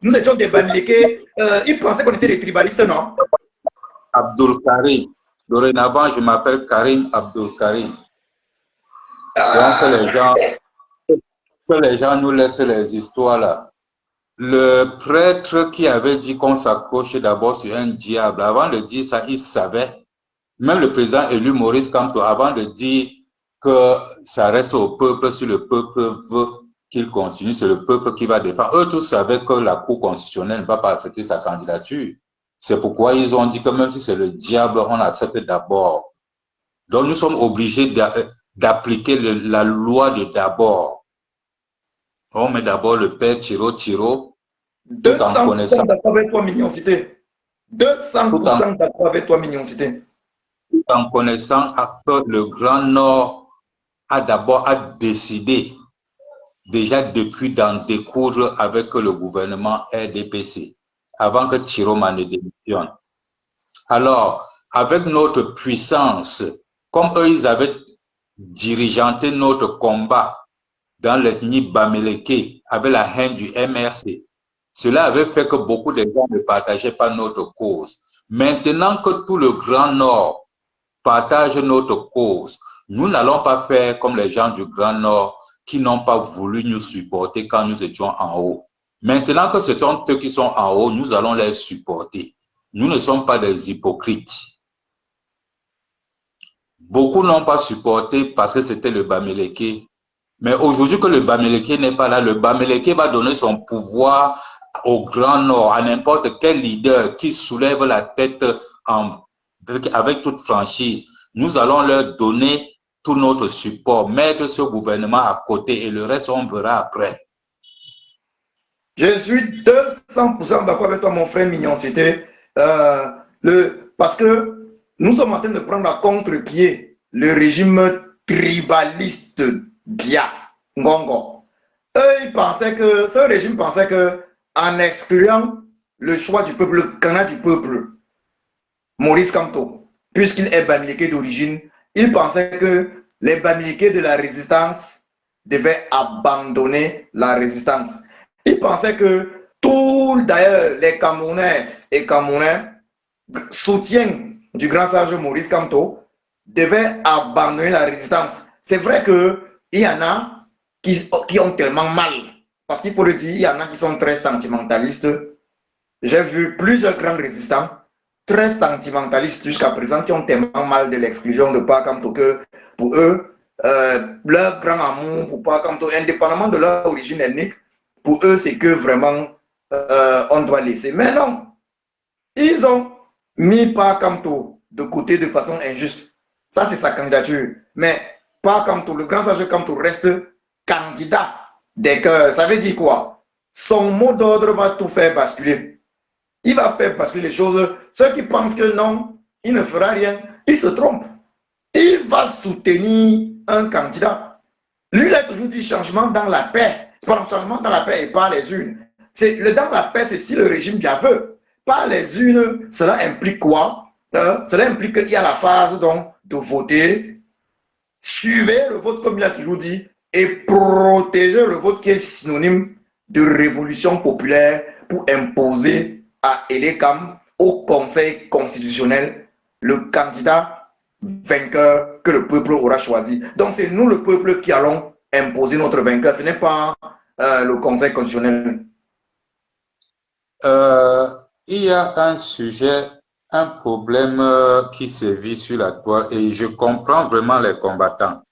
Speaker 3: nous étions des Bamileke. Il pensait qu'on était des tribalistes, non?
Speaker 4: Abdul Karim. Dorénavant, je m'appelle Karim Abdul Karim. Donc, que les gens nous laissent les histoires là. Le prêtre qui avait dit qu'on s'accroche d'abord sur un diable, avant de dire ça, il savait. Même le président élu Maurice Kamto, avant de dire que ça reste au peuple, si le peuple veut qu'il continue, c'est le peuple qui va défendre. Eux tous savaient que la Cour constitutionnelle ne va pas accepter sa candidature. C'est pourquoi ils ont dit que même si c'est le diable, on accepte d'abord. Donc nous sommes obligés d'appliquer la loi de d'abord. On met d'abord le père Chiro, tout en connaissant.
Speaker 3: 200% d'accord avec toi, Mignoncité. 200% d'accord avec toi, Mignoncité.
Speaker 4: Tout en connaissant que le Grand Nord a d'abord décidé, déjà depuis d'en découdre avec le gouvernement RDPC, avant que Chiroma ne démissionne. Alors, avec notre puissance, comme eux, ils avaient dirigeanté notre combat dans l'ethnie Bamileke, avec la haine du MRC, cela avait fait que beaucoup de gens ne partageaient pas notre cause. Maintenant que tout le Grand Nord partage notre cause, nous n'allons pas faire comme les gens du Grand Nord qui n'ont pas voulu nous supporter quand nous étions en haut. Maintenant que ce sont eux qui sont en haut, nous allons les supporter. Nous ne sommes pas des hypocrites. Beaucoup n'ont pas supporté parce que c'était le Bamileke. Mais aujourd'hui que le Bamileke n'est pas là, le Bamileke va donner son pouvoir au Grand Nord, à n'importe quel leader qui soulève la tête avec toute franchise. Nous allons leur donner tout notre support, mettre ce gouvernement à côté et le reste, on verra après.
Speaker 3: Je suis 200% d'accord avec toi, mon frère Mignoncité. Parce que nous sommes en train de prendre à contre-pied le régime tribaliste Bia, Ngongo. Ce régime pensait que en excluant le choix du peuple, le candidat du peuple, Maurice Kamto, puisqu'il est Bamileke d'origine, il pensait que les Bamileke de la résistance devaient abandonner la résistance. Il pensait que d'ailleurs, les Camerounaises et Camerounais, soutien du grand sage Maurice Kamto, devaient abandonner la résistance. C'est vrai qu'il y en a qui ont tellement mal. Parce qu'il faut le dire, il y en a qui sont très sentimentalistes. J'ai vu plusieurs grands résistants très sentimentalistes jusqu'à présent qui ont tellement mal de l'exclusion de Pa Kamto que pour eux, leur grand amour pour Pa Kamto, indépendamment de leur origine ethnique, pour eux, c'est que vraiment on doit laisser. Mais non, ils ont mis Pa Kamto de côté de façon injuste. Ça, c'est sa candidature. Mais Pa Kamto, le grand sage Kamto reste candidat. Dès que, ça veut dire quoi? Son mot d'ordre va tout faire basculer. Il va faire basculer les choses. Ceux qui pensent que non, il ne fera rien, ils se trompent. Il va soutenir un candidat. Lui, il a toujours dit changement dans la paix. Par changement dans la paix et pas les unes. Dans la paix, c'est si le régime bien veut. Par les unes, cela implique quoi? Cela implique qu'il y a la phase donc, de voter. Suivez le vote comme il a toujours dit et protéger le vote qui est synonyme de révolution populaire pour imposer à Elekam, au Conseil constitutionnel, le candidat vainqueur que le peuple aura choisi. Donc c'est nous, le peuple, qui allons imposer notre vainqueur. Ce n'est pas le Conseil constitutionnel.
Speaker 4: Il y a un sujet, un problème qui se vit sur la toile et je comprends vraiment les combattants.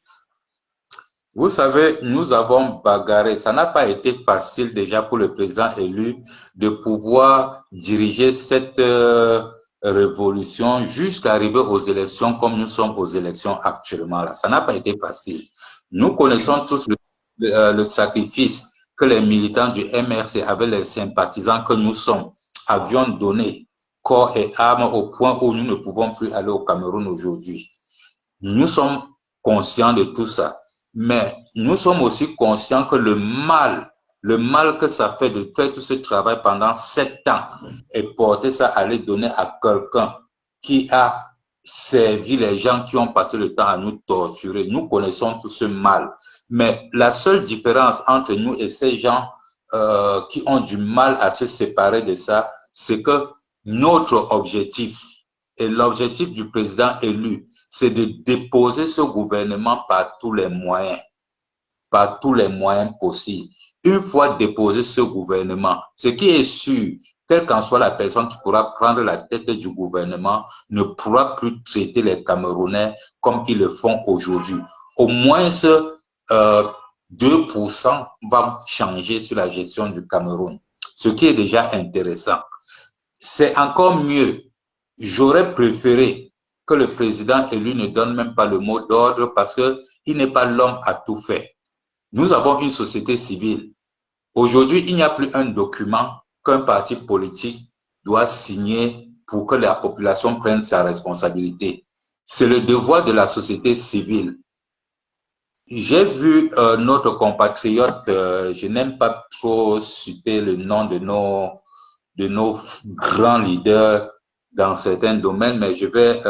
Speaker 4: Vous savez, nous avons bagarré. Ça n'a pas été facile déjà pour le président élu de pouvoir diriger cette révolution jusqu'à arriver aux élections comme nous sommes aux élections actuellement. Là. Ça n'a pas été facile. Nous connaissons tous le sacrifice que les militants du MRC avec les sympathisants que nous sommes avions donné corps et âme au point où nous ne pouvons plus aller au Cameroun aujourd'hui. Nous sommes conscients de tout ça. Mais nous sommes aussi conscients que le mal que ça fait de faire tout ce travail pendant 7 ans et porter ça à aller donner à quelqu'un qui a servi les gens qui ont passé le temps à nous torturer. Nous connaissons tout ce mal. Mais la seule différence entre nous et ces gens qui ont du mal à se séparer de ça, c'est que notre objectif et l'objectif du président élu, c'est de déposer ce gouvernement par tous les moyens possibles. Une fois déposé ce gouvernement, ce qui est sûr, quelle qu'en soit la personne qui pourra prendre la tête du gouvernement, ne pourra plus traiter les Camerounais comme ils le font aujourd'hui. Au moins, 2% va changer sur la gestion du Cameroun, ce qui est déjà intéressant. C'est encore mieux. J'aurais préféré que le président élu ne donne même pas le mot d'ordre parce qu'il n'est pas l'homme à tout faire. Nous avons une société civile. Aujourd'hui, il n'y a plus un document qu'un parti politique doit signer pour que la population prenne sa responsabilité. C'est le devoir de la société civile. J'ai vu notre compatriote, je n'aime pas trop citer le nom de nos grands leaders dans certains domaines, mais je vais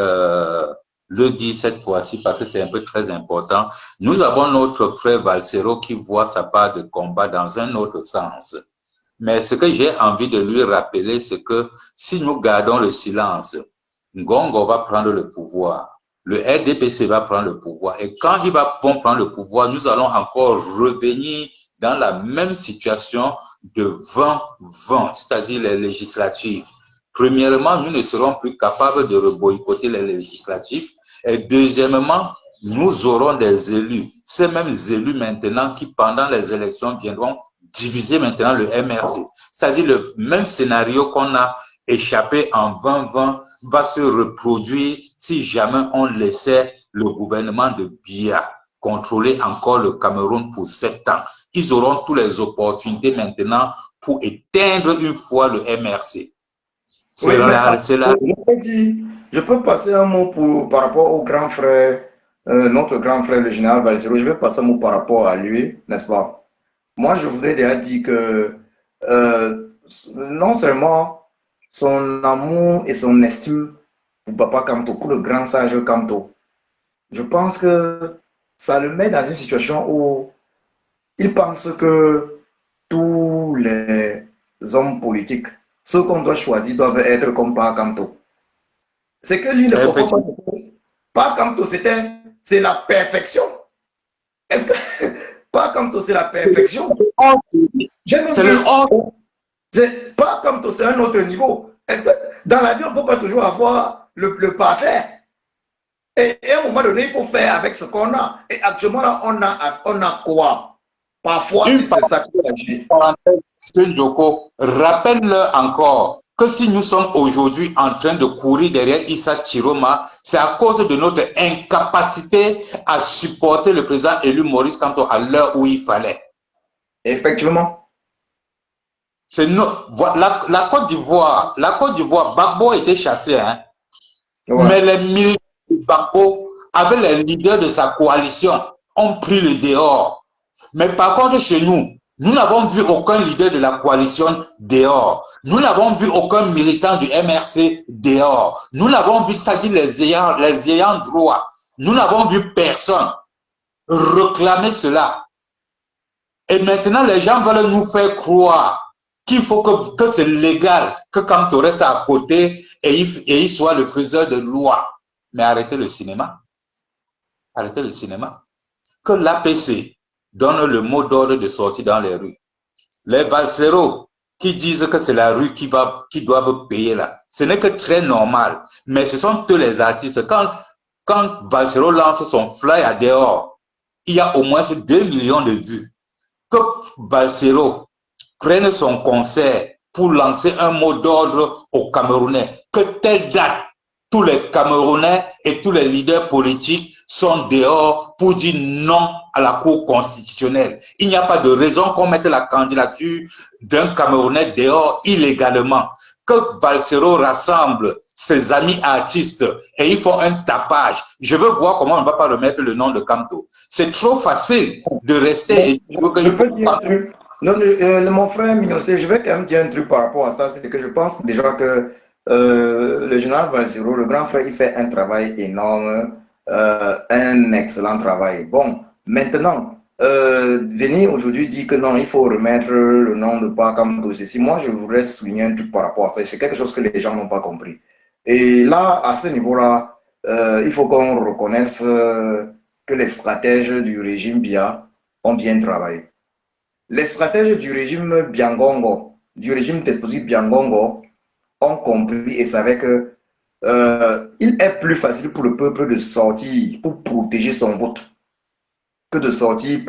Speaker 4: le dire cette fois-ci parce que c'est un peu très important. Nous avons notre frère Valsero qui voit sa part de combat dans un autre sens. Mais ce que j'ai envie de lui rappeler, c'est que si nous gardons le silence, Ngongo va prendre le pouvoir. Le RDPC va prendre le pouvoir. Et quand ils vont prendre le pouvoir, nous allons encore revenir dans la même situation de 2020, c'est-à-dire les législatives. Premièrement, nous ne serons plus capables de boycotter les législatives. Et deuxièmement, nous aurons des élus. Ces mêmes élus maintenant qui, pendant les élections, viendront diviser maintenant le MRC. C'est-à-dire le même scénario qu'on a échappé en 2020 va se reproduire si jamais on laissait le gouvernement de Biya contrôler encore le Cameroun pour 7 ans. Ils auront toutes les opportunités maintenant pour éteindre une fois le MRC.
Speaker 3: Oui, je peux passer un mot par rapport au grand frère, notre grand frère, le général Valsero. Je vais passer un mot par rapport à lui, n'est-ce pas? Moi, je voudrais déjà dire que non seulement son amour et son estime pour Papa Kamto, pour le grand sage Kamto, je pense que ça le met dans une situation où il pense que tous les hommes politiques, ceux qu'on doit choisir, doivent être comme Papa Kamto. C'est que lui ne comprend pas. Papa Kamto, c'est la perfection. Est-ce que Papa Kamto, c'est la perfection? C'est le ordre. Pas comme tout, c'est un autre niveau. Est-ce que dans la vie, on ne peut pas toujours avoir le parfait? Et à un moment donné, il faut faire avec ce qu'on a. Et actuellement, là, on a quoi? Parfois, c'est ça qu'il s'agit.
Speaker 4: Joko, rappelle-le encore que si nous sommes aujourd'hui en train de courir derrière Issa Chiroma, c'est à cause de notre incapacité à supporter le président élu Maurice Kamto à l'heure où il fallait.
Speaker 3: Effectivement.
Speaker 4: C'est la Côte d'Ivoire, Gbagbo était chassé, hein. Ouais. Mais les militaires de Gbagbo, avec les leaders de sa coalition, ont pris le dehors. Mais par contre, chez nous, nous n'avons vu aucun leader de la coalition dehors. Nous n'avons vu aucun militant du MRC dehors. Nous n'avons vu, c'est-à-dire les ayants droit. Nous n'avons vu personne réclamer cela. Et maintenant, les gens veulent nous faire croire qu'il faut que c'est légal, que quand tu restes à côté et il soit le faiseur de loi. mais arrêtez le cinéma. Arrêtez le cinéma. Que l'APC donne le mot d'ordre de sortie dans les rues. Les balseros qui disent que c'est la rue qui doivent payer là, ce n'est que très normal. Mais ce sont tous les artistes. Quand Balsero lance son fly à dehors, il y a au moins 2 millions de vues. Que Balsero prenne son concert pour lancer un mot d'ordre aux Camerounais, que telle date, tous les Camerounais et tous les leaders politiques sont dehors pour dire non à la Cour constitutionnelle. Il n'y a pas de raison qu'on mette la candidature d'un Camerounais dehors illégalement. Que Balsero rassemble ses amis artistes et ils font un tapage. Je veux voir comment on ne va pas remettre le nom de Kamto. C'est trop facile de rester et
Speaker 3: je peux dire un truc. Non, mon frère Minosé, je vais quand même dire un truc par rapport à ça. C'est que je pense déjà que le général Balsero, le grand frère, il fait un travail énorme, un excellent travail. Bon, maintenant, venir aujourd'hui dire que non, il faut remettre le nom de Kamto, ceci. Moi, je voudrais souligner un truc par rapport à ça. C'est quelque chose que les gens n'ont pas compris. Et là, à ce niveau-là, il faut qu'on reconnaisse que les stratèges du régime Biya ont bien travaillé. Les stratèges du régime Biangongo, du régime d'explosif Biangongo, ont compris et savaient que il est plus facile pour le peuple de sortir pour protéger son vote que de sortir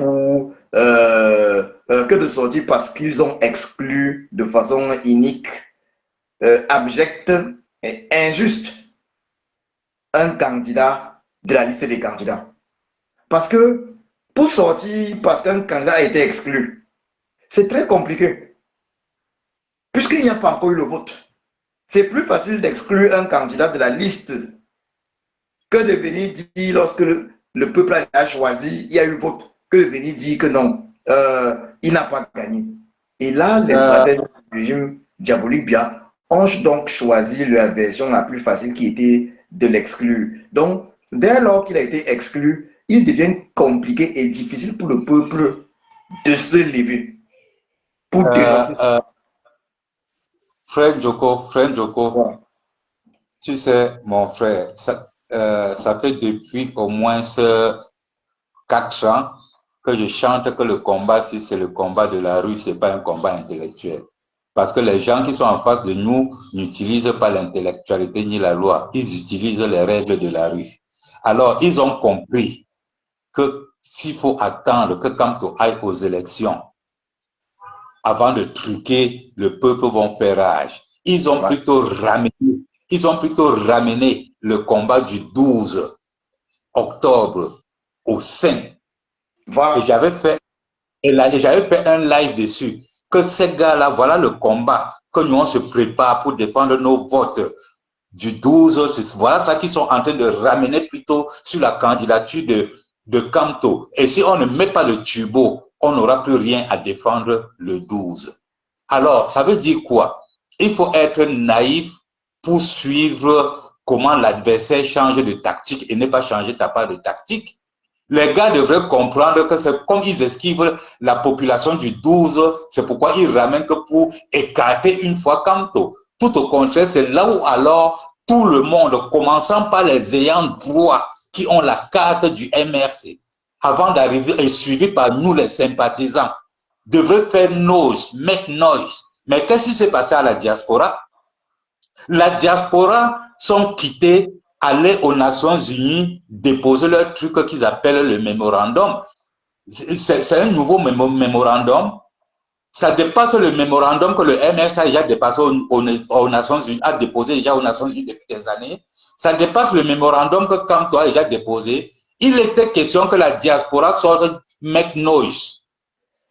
Speaker 3: parce qu'ils ont exclu de façon inique, abjecte et injuste un candidat de la liste des candidats. Parce que pour sortir parce qu'un candidat a été exclu, c'est très compliqué. Puisqu'il n'y a pas encore eu le vote, c'est plus facile d'exclure un candidat de la liste que de venir dire lorsque le peuple a choisi, il y a eu le vote, que de venir dire que non, il n'a pas gagné. Et là, les stratèges du régime diabolique Biya ont donc choisi la version la plus facile qui était de l'exclure. Donc, dès lors qu'il a été exclu, il devient compliqué et difficile pour le peuple de se lever pour dénoncer ça.
Speaker 4: Frère Joko,
Speaker 3: Voilà.
Speaker 4: tu sais, mon frère, ça fait depuis au moins 4 ans que je chante que le combat, si c'est le combat de la rue, c'est pas un combat intellectuel. Parce que les gens qui sont en face de nous n'utilisent pas l'intellectualité ni la loi, ils utilisent les règles de la rue. Alors, ils ont compris que s'il faut attendre que Kamto aille aux élections avant de truquer, le peuple va faire rage. Ils ont plutôt ramené le combat du 12 octobre au sein.
Speaker 3: Voilà.
Speaker 4: Et j'avais fait un live dessus. Que ces gars-là, voilà le combat que nous on se prépare pour défendre nos votes du 12. Voilà ça qu'ils sont en train de ramener plutôt sur la candidature de Kamto. Et si on ne met pas le turbo, on n'aura plus rien à défendre le 12. Alors, ça veut dire quoi? Il faut être naïf pour suivre comment l'adversaire change de tactique et ne pas changer ta part de tactique. Les gars devraient comprendre que c'est comme ils esquivent la population du 12, c'est pourquoi ils ramènent que pour écarter une fois Kamto. Tout au contraire, c'est là où alors tout le monde, commençant par les ayants droit qui ont la carte du MRC, avant d'arriver et suivi par nous les sympathisants, devraient faire noise, make noise. Mais qu'est-ce qui s'est passé à la diaspora? La diaspora sont quittés, aller aux Nations Unies, déposer leur truc qu'ils appellent le mémorandum. C'est un nouveau mémorandum. Ça dépasse le mémorandum que le MRC a déjà dépassé aux Nations Unies, a déposé déjà aux Nations Unies depuis des années. Ça dépasse le mémorandum que Kamto a déjà déposé. Il était question que la diaspora sorte make noise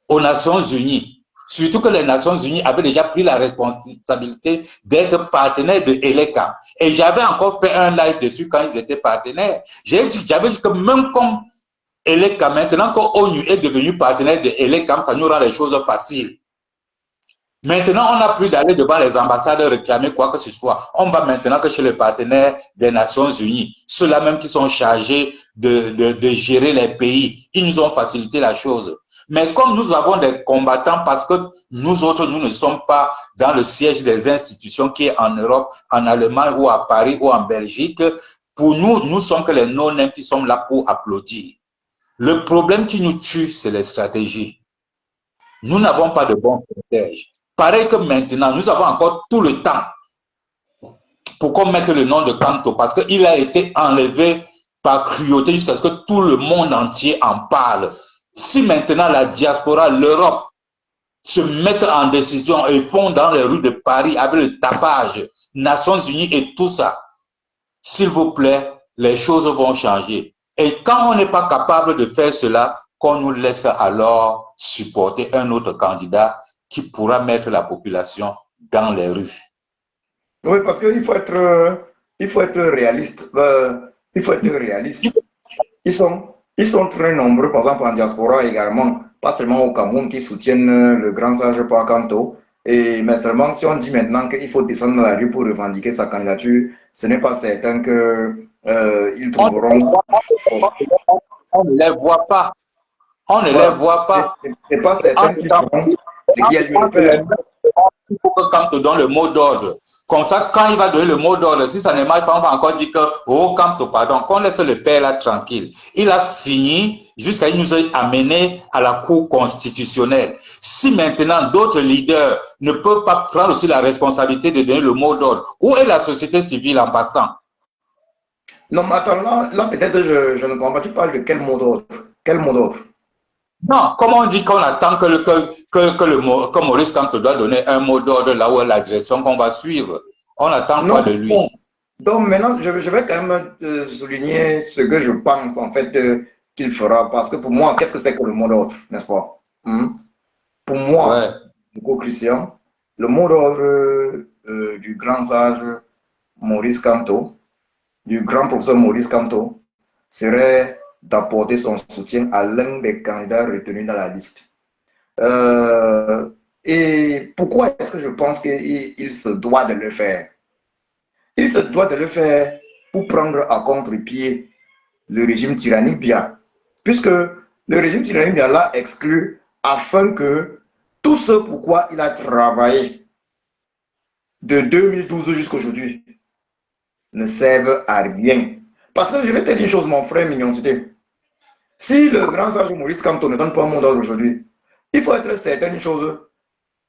Speaker 4: aux Nations Unies. Surtout que les Nations Unies avaient déjà pris la responsabilité d'être partenaires de Eleka. Et j'avais encore fait un live dessus quand ils étaient partenaires. J'avais dit que même comme Eleka, maintenant que ONU est devenu partenaire de Eleka, ça nous rend les choses faciles. Maintenant, on n'a plus d'aller devant les ambassades réclamer quoi que ce soit. On va maintenant que chez les partenaires des Nations Unies, ceux-là même qui sont chargés de gérer les pays, ils nous ont facilité la chose. Mais comme nous avons des combattants, parce que nous autres, nous ne sommes pas dans le siège des institutions qui est en Europe, en Allemagne ou à Paris ou en Belgique, pour nous, nous sommes que les non-nains qui sommes là pour applaudir. Le problème qui nous tue, c'est les stratégies. Nous n'avons pas de bons stratèges. Pareil que maintenant, nous avons encore tout le temps pour qu'on mette le nom de Kamto, parce qu'il a été enlevé par cruauté jusqu'à ce que tout le monde entier en parle. Si maintenant la diaspora, l'Europe, se mettent en décision et font dans les rues de Paris avec le tapage, Nations Unies et tout ça, s'il vous plaît, les choses vont changer. Et quand on n'est pas capable de faire cela, qu'on nous laisse alors supporter un autre candidat qui pourra mettre la population dans les rues.
Speaker 3: Oui, parce qu'il faut être réaliste. Il faut être réaliste. Ils sont très nombreux, par exemple en diaspora également, pas seulement au Cameroun, qui soutiennent le grand sage Pakamto. Mais seulement si on dit maintenant qu'il faut descendre dans la rue pour revendiquer sa candidature, ce n'est pas certain qu'ils trouveront.
Speaker 4: On ne les voit pas. On ne les voit pas.
Speaker 3: C'est pas certain qu'ils feront ce qu'il y a lieu de faire.
Speaker 4: Il faut que Kamto donne le mot d'ordre. Comme ça, quand il va donner le mot d'ordre, si ça ne marche pas, on va encore dire que, oh, Kamto, pardon, qu'on laisse le père là tranquille. Il a fini jusqu'à nous amener à la Cour constitutionnelle. Si maintenant d'autres leaders ne peuvent pas prendre aussi la responsabilité de donner le mot d'ordre, où est la société civile en passant?
Speaker 3: Non, mais attends, là peut-être je ne comprends pas. Tu parles de quel mot d'ordre? Quel mot d'ordre?
Speaker 4: Non, comment on dit qu'on attend que Maurice Kamto doit donner un mot d'ordre là où est la direction qu'on va suivre? On attend quoi de lui?
Speaker 3: Bon. Donc maintenant, je vais quand même souligner ce que je pense en fait qu'il fera. Parce que pour moi, qu'est-ce que c'est que le mot d'ordre, n'est-ce pas? Pour moi, Hugo Christian, le mot d'ordre du grand sage Maurice Kamto, du grand professeur Maurice Kamto, serait d'apporter son soutien à l'un des candidats retenus dans la liste. Et pourquoi est-ce que je pense qu'il se doit de le faire? Il se doit de le faire pour prendre à contre-pied le régime tyrannique Biya, puisque le régime tyrannique Biya l'a exclu afin que tout ce pourquoi il a travaillé de 2012 jusqu'à aujourd'hui ne serve à rien. Parce que je vais te dire une chose, mon frère Mignoncité. Si le grand sage Maurice Kamto ne donne pas un mot d'ordre aujourd'hui, il faut être certain d'une chose.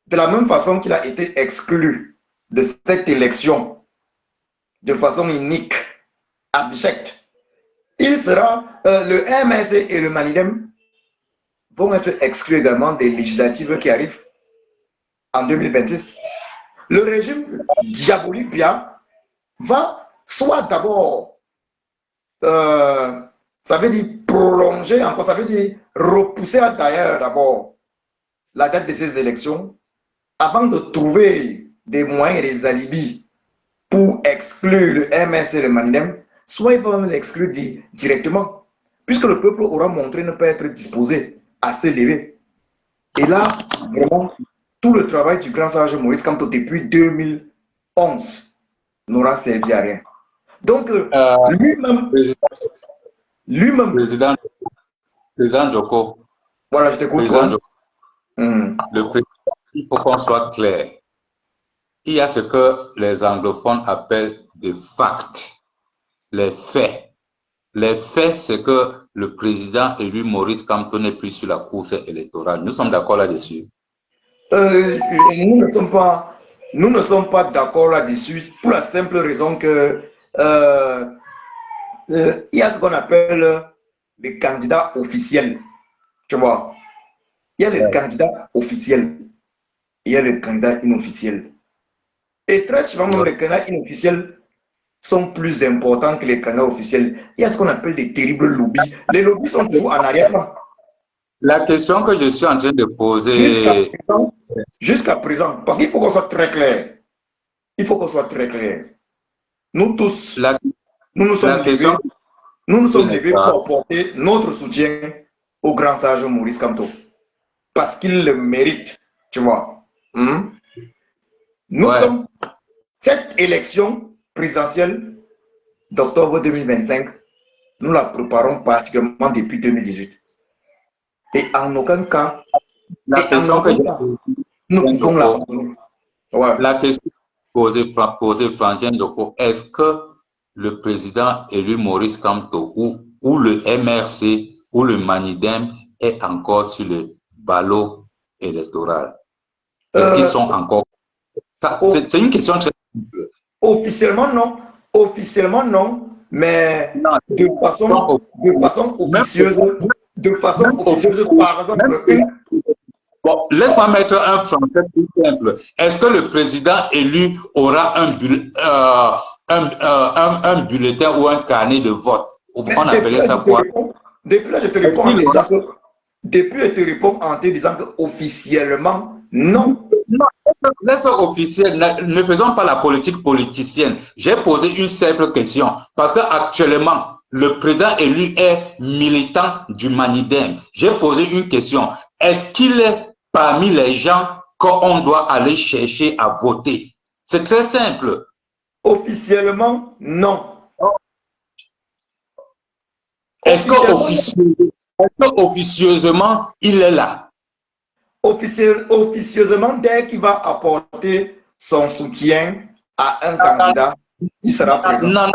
Speaker 3: De la même façon qu'il a été exclu de cette élection de façon inique, abjecte, il sera, le MSC et le Manidem vont être exclus également des législatives qui arrivent en 2026. Le régime diabolique Biya va soit d'abord, ça veut dire prolonger encore, ça veut dire repousser à d'ailleurs d'abord la date de ces élections avant de trouver des moyens et des alibis pour exclure le MS et le Manidem, soit ils vont l'exclure directement, puisque le peuple aura montré ne pas être disposé à se lever. Et là, vraiment, tout le travail du grand sage Maurice Kamto depuis 2011 n'aura servi à rien. Donc, lui-même...
Speaker 4: Président Joko.
Speaker 3: Voilà, je t'écoute.
Speaker 4: Le président, il faut qu'on soit clair. Il y a ce que les anglophones appellent des facts, les faits. Les faits, c'est que le président élu Maurice Kamto n'est plus sur la course électorale. Nous sommes d'accord là-dessus.
Speaker 3: Nous ne sommes pas d'accord là-dessus pour la simple raison que il y a ce qu'on appelle les candidats officiels. Tu vois, il y a les candidats officiels et il y a les candidats inofficiels. Et très souvent, même les candidats inofficiels sont plus importants que les candidats officiels. Il y a ce qu'on appelle des terribles lobbies. Les lobbies sont toujours en arrière-plan.
Speaker 4: La question que je suis en train de poser...
Speaker 3: Jusqu'à présent, parce qu'il faut qu'on soit très clair. Il faut qu'on soit très clair. Nous tous, nous nous sommes levés pour apporter notre soutien au grand sage Maurice Kamto. Parce qu'il le mérite, tu vois. Nous sommes... Cette élection présidentielle d'octobre 2025, nous la préparons particulièrement depuis 2018. Et en aucun cas,
Speaker 4: nous pouvons la...
Speaker 3: Ouais.
Speaker 4: La question posée Frangin Joko, est-ce que le président élu Maurice Kamto ou le MRC ou le Manidem est encore sur le ballot électoral? Est-ce qu'ils sont encore... C'est une question très simple.
Speaker 3: Officiellement, non. Officiellement, non. Mais
Speaker 4: Non,
Speaker 3: de façon officieuse, par exemple,
Speaker 4: bon, laisse-moi mettre un français plus simple. Est-ce que le président élu aura un bulletin ou un carnet de vote? On appelait ça quoi?
Speaker 3: Depuis là, je te réponds en te disant que officiellement, non.
Speaker 4: Non, laisse officiel. Ne faisons pas la politique politicienne. J'ai posé une simple question parce qu'actuellement, le président élu est militant du Manidem. J'ai posé une question. Est-ce qu'il est parmi les gens qu'on doit aller chercher à voter? C'est très simple.
Speaker 3: Officiellement, non.
Speaker 4: Est-ce qu'officieusement, il est là?
Speaker 3: Officieusement, dès qu'il va apporter son soutien à un candidat, il sera présent.
Speaker 4: Non,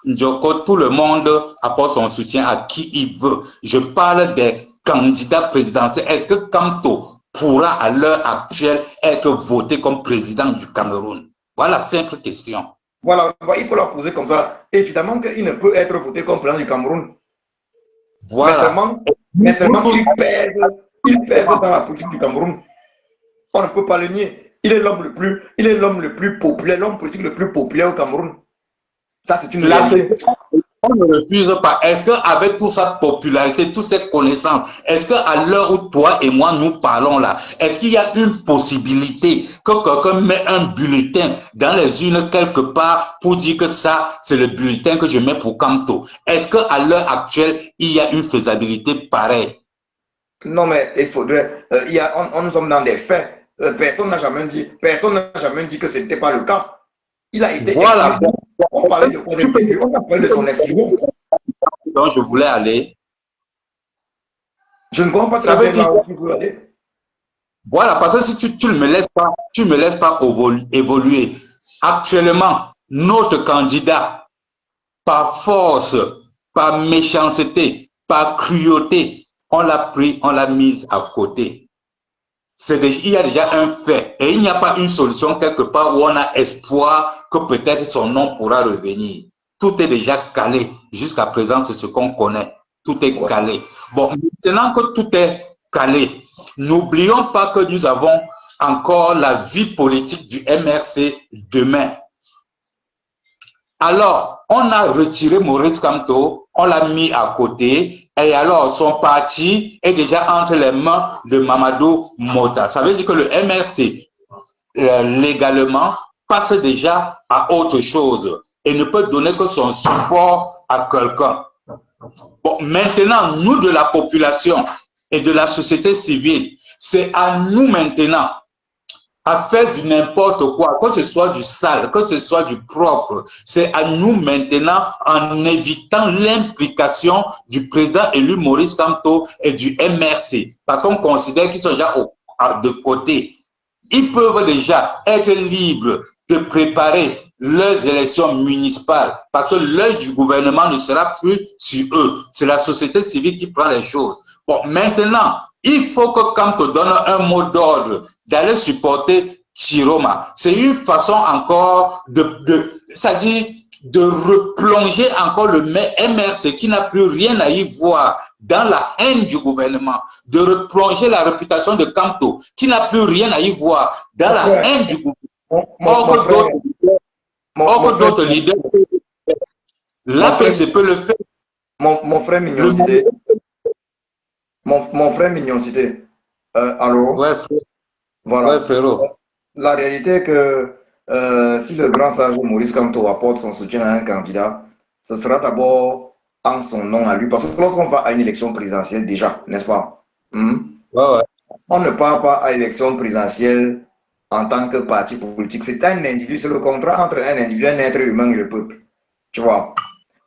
Speaker 4: Njoko, tout le monde apporte son soutien à qui il veut. Je parle des candidats présidentiels. Est-ce que Kamto pourra à l'heure actuelle être voté comme président du Cameroun? Voilà, simple question.
Speaker 3: Voilà, il faut la poser comme ça. Évidemment qu'il ne peut être voté comme président du Cameroun.
Speaker 4: Voilà.
Speaker 3: Mais seulement il pèse dans la politique du Cameroun. On ne peut pas le nier. Il est l'homme le plus populaire, l'homme politique le plus populaire au Cameroun. Ça, c'est une réalité.
Speaker 4: On ne refuse pas. Est-ce qu'avec toute sa popularité, toutes ses connaissances, est-ce qu'à l'heure où toi et moi nous parlons là, est-ce qu'il y a une possibilité que quelqu'un met un bulletin dans les urnes quelque part pour dire que ça, c'est le bulletin que je mets pour Kamto? Est-ce qu'à l'heure actuelle, il y a une faisabilité pareille?
Speaker 3: Non, mais il faudrait... nous sommes dans des faits. Personne n'a jamais dit que ce n'était pas le cas. Il a été
Speaker 4: voilà.
Speaker 3: exclu. On parlait de quoi? On parlait de son exclusion.
Speaker 4: Donc, je voulais aller.
Speaker 3: Je ne comprends pas très bien là où tu veux aller.
Speaker 4: Voilà, parce que si tu ne me laisses pas évoluer. Actuellement, notre candidat, par force, par méchanceté, par cruauté, on l'a pris, on l'a mise à côté. Il y a déjà un fait et il n'y a pas une solution quelque part où on a espoir que peut-être son nom pourra revenir. Tout est déjà calé. Jusqu'à présent, c'est ce qu'on connaît. Tout est calé. Bon, maintenant que tout est calé, n'oublions pas que nous avons encore la vie politique du MRC demain. Alors, on a retiré Maurice Kamto, on l'a mis à côté, et alors son parti est déjà entre les mains de Mamadou Mota. Ça veut dire que le MRC, légalement, passe déjà à autre chose et ne peut donner que son support à quelqu'un. Bon, maintenant, nous de la population et de la société civile, c'est à nous maintenant à faire du n'importe quoi, que ce soit du sale, que ce soit du propre. C'est à nous maintenant, en évitant l'implication du président élu Maurice Kamto et du MRC, parce qu'on considère qu'ils sont déjà de côté. Ils peuvent déjà être libres de préparer leurs élections municipales, parce que l'œil du gouvernement ne sera plus sur eux. C'est la société civile qui prend les choses. Bon, maintenant, il faut que Kamto donne un mot d'ordre d'aller supporter Chiroma. C'est une façon encore c'est-à-dire de replonger encore le MRC qui n'a plus rien à y voir dans la haine du gouvernement, de replonger la réputation de Kamto qui n'a plus rien à y voir dans la haine du gouvernement. Or d'autres leaders, l'APC peut le faire.
Speaker 3: Mon frère Mignoncité. Mon frère Mignoncité. Allô?
Speaker 4: Ouais, frère.
Speaker 3: Voilà.
Speaker 4: Ouais, frérot.
Speaker 3: La réalité est que si le grand sage Maurice Kamto apporte son soutien à un candidat, ce sera d'abord en son nom à lui. Parce que lorsqu'on va à une élection présidentielle déjà, n'est-ce pas?
Speaker 4: Ouais.
Speaker 3: On ne part pas à l'élection présidentielle en tant que parti politique. C'est un individu, c'est le contrat entre un individu, un être humain et le peuple. Tu vois?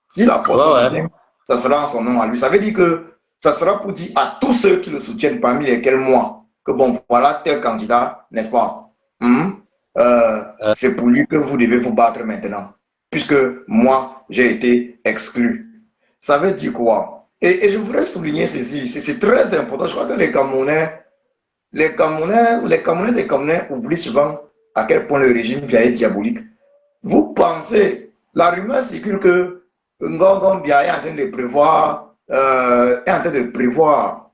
Speaker 3: S'il apporte son soutien, ça sera en son nom à lui. Ça veut dire que ça sera pour dire à tous ceux qui le soutiennent, parmi lesquels moi, que bon, voilà tel candidat, n'est-ce pas? c'est pour lui que vous devez vous battre maintenant, puisque moi, j'ai été exclu. Ça veut dire quoi? Et je voudrais souligner ceci, c'est très important. Je crois que les Camerounais, les Camerounais et les Camerounais oublient souvent à quel point le régime est diabolique. Vous pensez, la rumeur circule que Ngongo Bia est en train de prévoir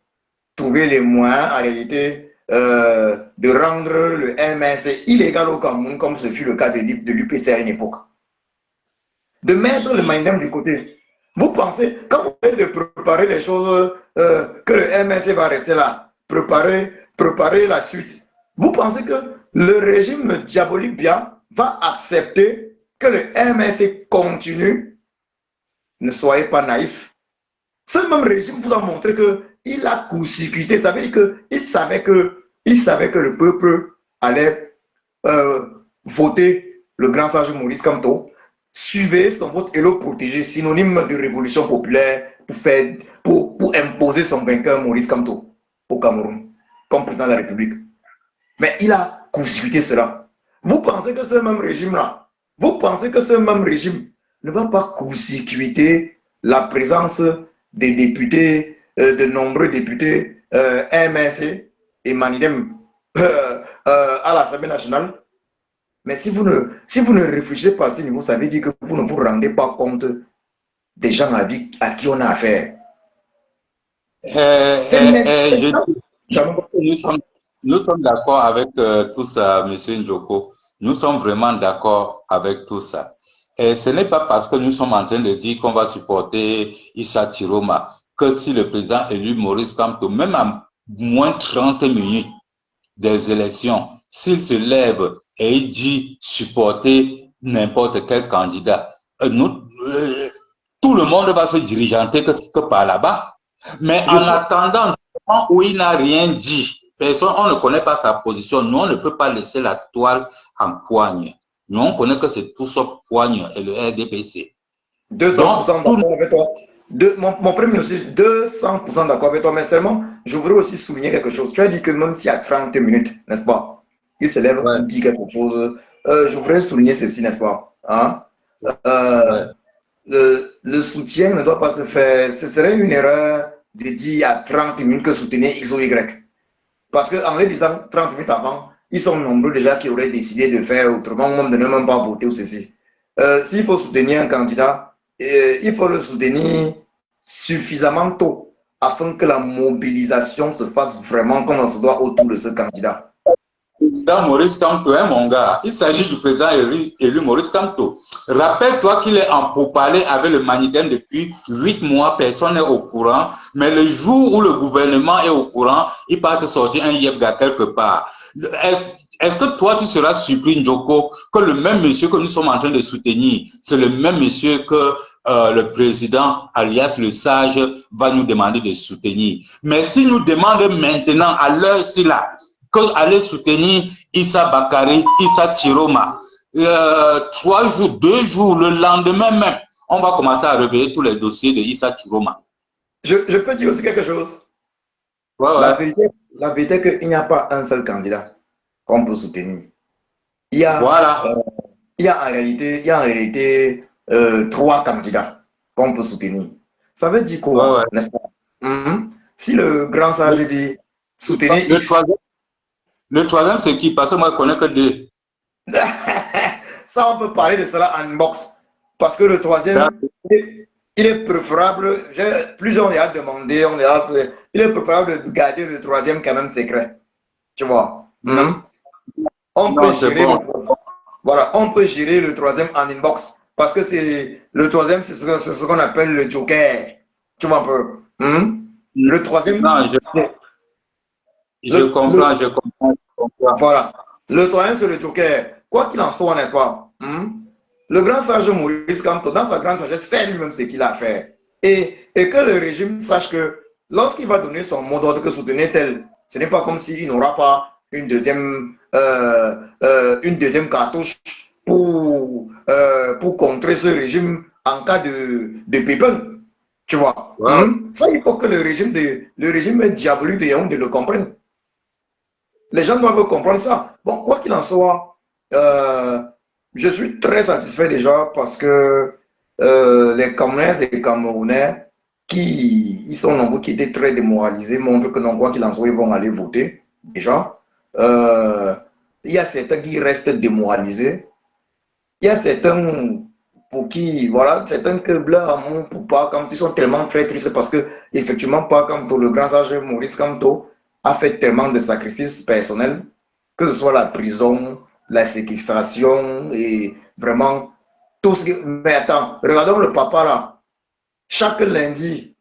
Speaker 3: trouver les moyens en réalité de rendre le MNC illégal au Cameroun, comme ce fut le cas de l'UPC à une époque. De mettre le Mindem du côté. Vous pensez, quand vous faites de préparer les choses, que le MNC va rester là, préparer la suite, vous pensez que le régime diabolique bien va accepter que le MNC continue? Ne soyez pas naïfs. Ce même régime vous a montré qu'il a court-circuité. Ça veut dire qu'il savait que le peuple allait voter le grand sage Maurice Kamto, suivez son vote et le protéger, synonyme de révolution populaire pour imposer son vainqueur Maurice Kamto au Cameroun, comme président de la République. Mais il a court-circuité cela. Vous pensez que ce même régime-là, ne va pas court-circuiter la présence des députés, de nombreux députés MNC et Manidem à l'Assemblée nationale? Mais si vous ne réfléchissez pas à ce niveau, ça veut dire que vous ne vous rendez pas compte des gens à qui on a affaire.
Speaker 4: Nous sommes d'accord avec tout ça, M. Njoko. Nous sommes vraiment d'accord avec tout ça. Et ce n'est pas parce que nous sommes en train de dire qu'on va supporter Issa Chiroma que si le président élu Maurice Kamto, même à moins 30 minutes des élections, s'il se lève et il dit supporter n'importe quel candidat, tout le monde va se diriger que par là-bas. Mais en attendant, où il n'a rien dit, personne, on ne connaît pas sa position. Nous, on ne peut pas laisser la toile en poigne. Nous, on connaît que c'est tout sauf poigne et le RDPC.
Speaker 3: 200% d'accord avec toi. Mon premier ministre, 200% d'accord avec toi, mais seulement, je voudrais aussi souligner quelque chose. Tu as dit que même s'il y a 30 minutes, n'est-ce pas, il se lève, il dit quelque chose. Je voudrais souligner ceci, n'est-ce pas, hein? Le soutien ne doit pas se faire. Ce serait une erreur de dire à 30 minutes que soutenir X ou Y. Parce qu'en les disant 30 minutes avant, ils sont nombreux déjà qui auraient décidé de faire autrement, même de ne même pas voter ou ceci. S'il faut soutenir un candidat, il faut le soutenir suffisamment tôt afin que la mobilisation se fasse vraiment comme on se doit autour de ce candidat.
Speaker 4: Dans Maurice Kamto, hein, mon gars, il s'agit du président élu Maurice Kamto. Rappelle-toi qu'il est en pourparlers avec le Maniden depuis 8 mois, personne n'est au courant. Mais le jour où le gouvernement est au courant, il part te sortir un yebga quelque part. Est-ce que toi, tu seras surpris, Njoko, que le même monsieur que nous sommes en train de soutenir, c'est le même monsieur que le président, alias le sage, va nous demander de soutenir. Mais s'il nous demande maintenant, à l'heure-ci là, aller soutenir Issa Bakari, Issa Chiroma, 3 jours, 2 jours, le lendemain même, on va commencer à réveiller tous les dossiers de Issa Chiroma.
Speaker 3: Je peux dire aussi quelque chose. La vérité est qu'il n'y a pas un seul candidat qu'on peut soutenir. Il y a en réalité 3 candidats qu'on peut soutenir. Ça veut dire quoi, n'est-ce pas? Si le grand sage dit soutenir X.
Speaker 4: Le troisième, c'est qui? Parce que moi, je connais que 2.
Speaker 3: Ça, on peut parler de cela en box. Parce que le troisième, il est préférable, plusieurs on a demandé, il est préférable de garder le troisième quand même secret. Tu vois? On peut gérer le troisième en inbox. Parce que le troisième, c'est ce qu'on appelle le joker. Tu vois un peu? Le troisième,
Speaker 4: je comprends.
Speaker 3: Voilà. Le troisième, c'est le joker. Quoi qu'il en soit, n'est-ce pas? Le grand sage Maurice Kamto, dans sa grande sagesse, c'est lui-même ce qu'il a fait. Et que le régime sache que lorsqu'il va donner son mot d'ordre que soutenir tel, ce n'est pas comme s'il n'aura pas une deuxième cartouche pour contrer ce régime en cas de pépin. Tu vois? Ça, il faut que le régime diabolique de Yaoundé le comprenne. Les gens doivent comprendre ça. Bon, quoi qu'il en soit, euh, je suis très satisfait déjà parce que les Camerounaises et les Camerounais ils sont nombreux qui étaient très démoralisés montrent que non, quoi qu'il en soit, ils vont aller voter déjà. Euh, il y a certains qui restent démoralisés. Il y a certains pour qui, voilà, certains que leur amour pour Pakamto, ils sont tellement très tristes parce que, effectivement, Pakamto, le grand sage Maurice Kamto, a fait tellement de sacrifices personnels, que ce soit la prison, la séquestration et vraiment tout ce qui. Mais attends, regardons le papa là. Chaque lundi,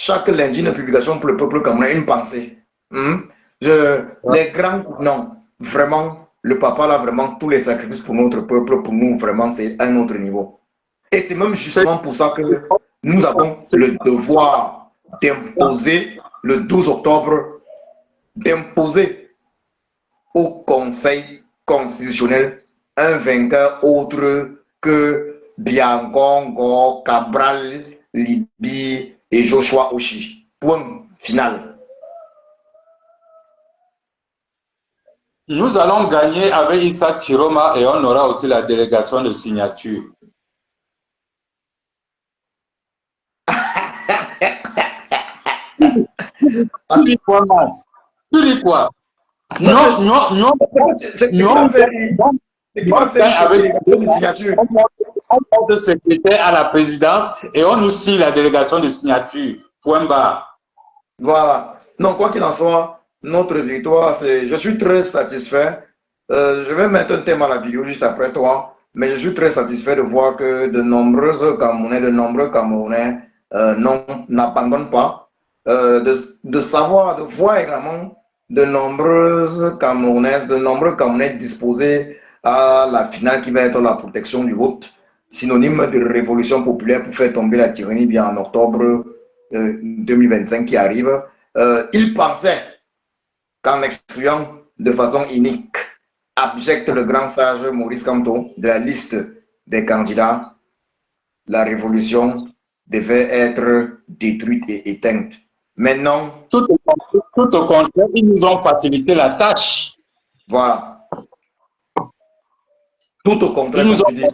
Speaker 3: une publication pour le peuple camerounais, une pensée. Hmm? Les grands, non, vraiment, le papa là, vraiment, tous les sacrifices pour notre peuple, pour nous, vraiment, c'est un autre niveau. Et c'est même justement pour ça que nous avons le devoir d'imposer le 12 octobre, d'imposer au Conseil constitutionnel un vainqueur autre que Biancongo, Cabral, Libye et Joshua Oshi. Point final.
Speaker 4: Nous allons gagner avec Issa Chiroma et on aura aussi la délégation de signature. Tu dis quoi, man? Tu dis quoi? Non, non, non.
Speaker 3: C'est qui va faire avec délégation de signature.
Speaker 4: On porte le secrétaire à la présidence et on nous signe la délégation de signature. Point barre.
Speaker 3: Voilà. Non, quoi qu'il en soit, notre victoire, c'est. Je suis très satisfait. Je vais mettre un thème à la vidéo juste après toi, mais je suis très satisfait de voir que de nombreux Camerounais n'abandonnent pas. De savoir, de voir également de nombreuses Camerounaises, de nombreux Camerounais disposés à la finale qui va être la protection du vote, synonyme de révolution populaire pour faire tomber la tyrannie bien en octobre 2025 qui arrive. Il pensait qu'en excluant de façon unique, abjecte le grand sage Maurice Kamto de la liste des candidats, la révolution devait être détruite et éteinte. Maintenant,
Speaker 4: tout au contraire, ils nous ont facilité la tâche.
Speaker 3: Voilà. Tout au contraire,
Speaker 4: comme tu dis.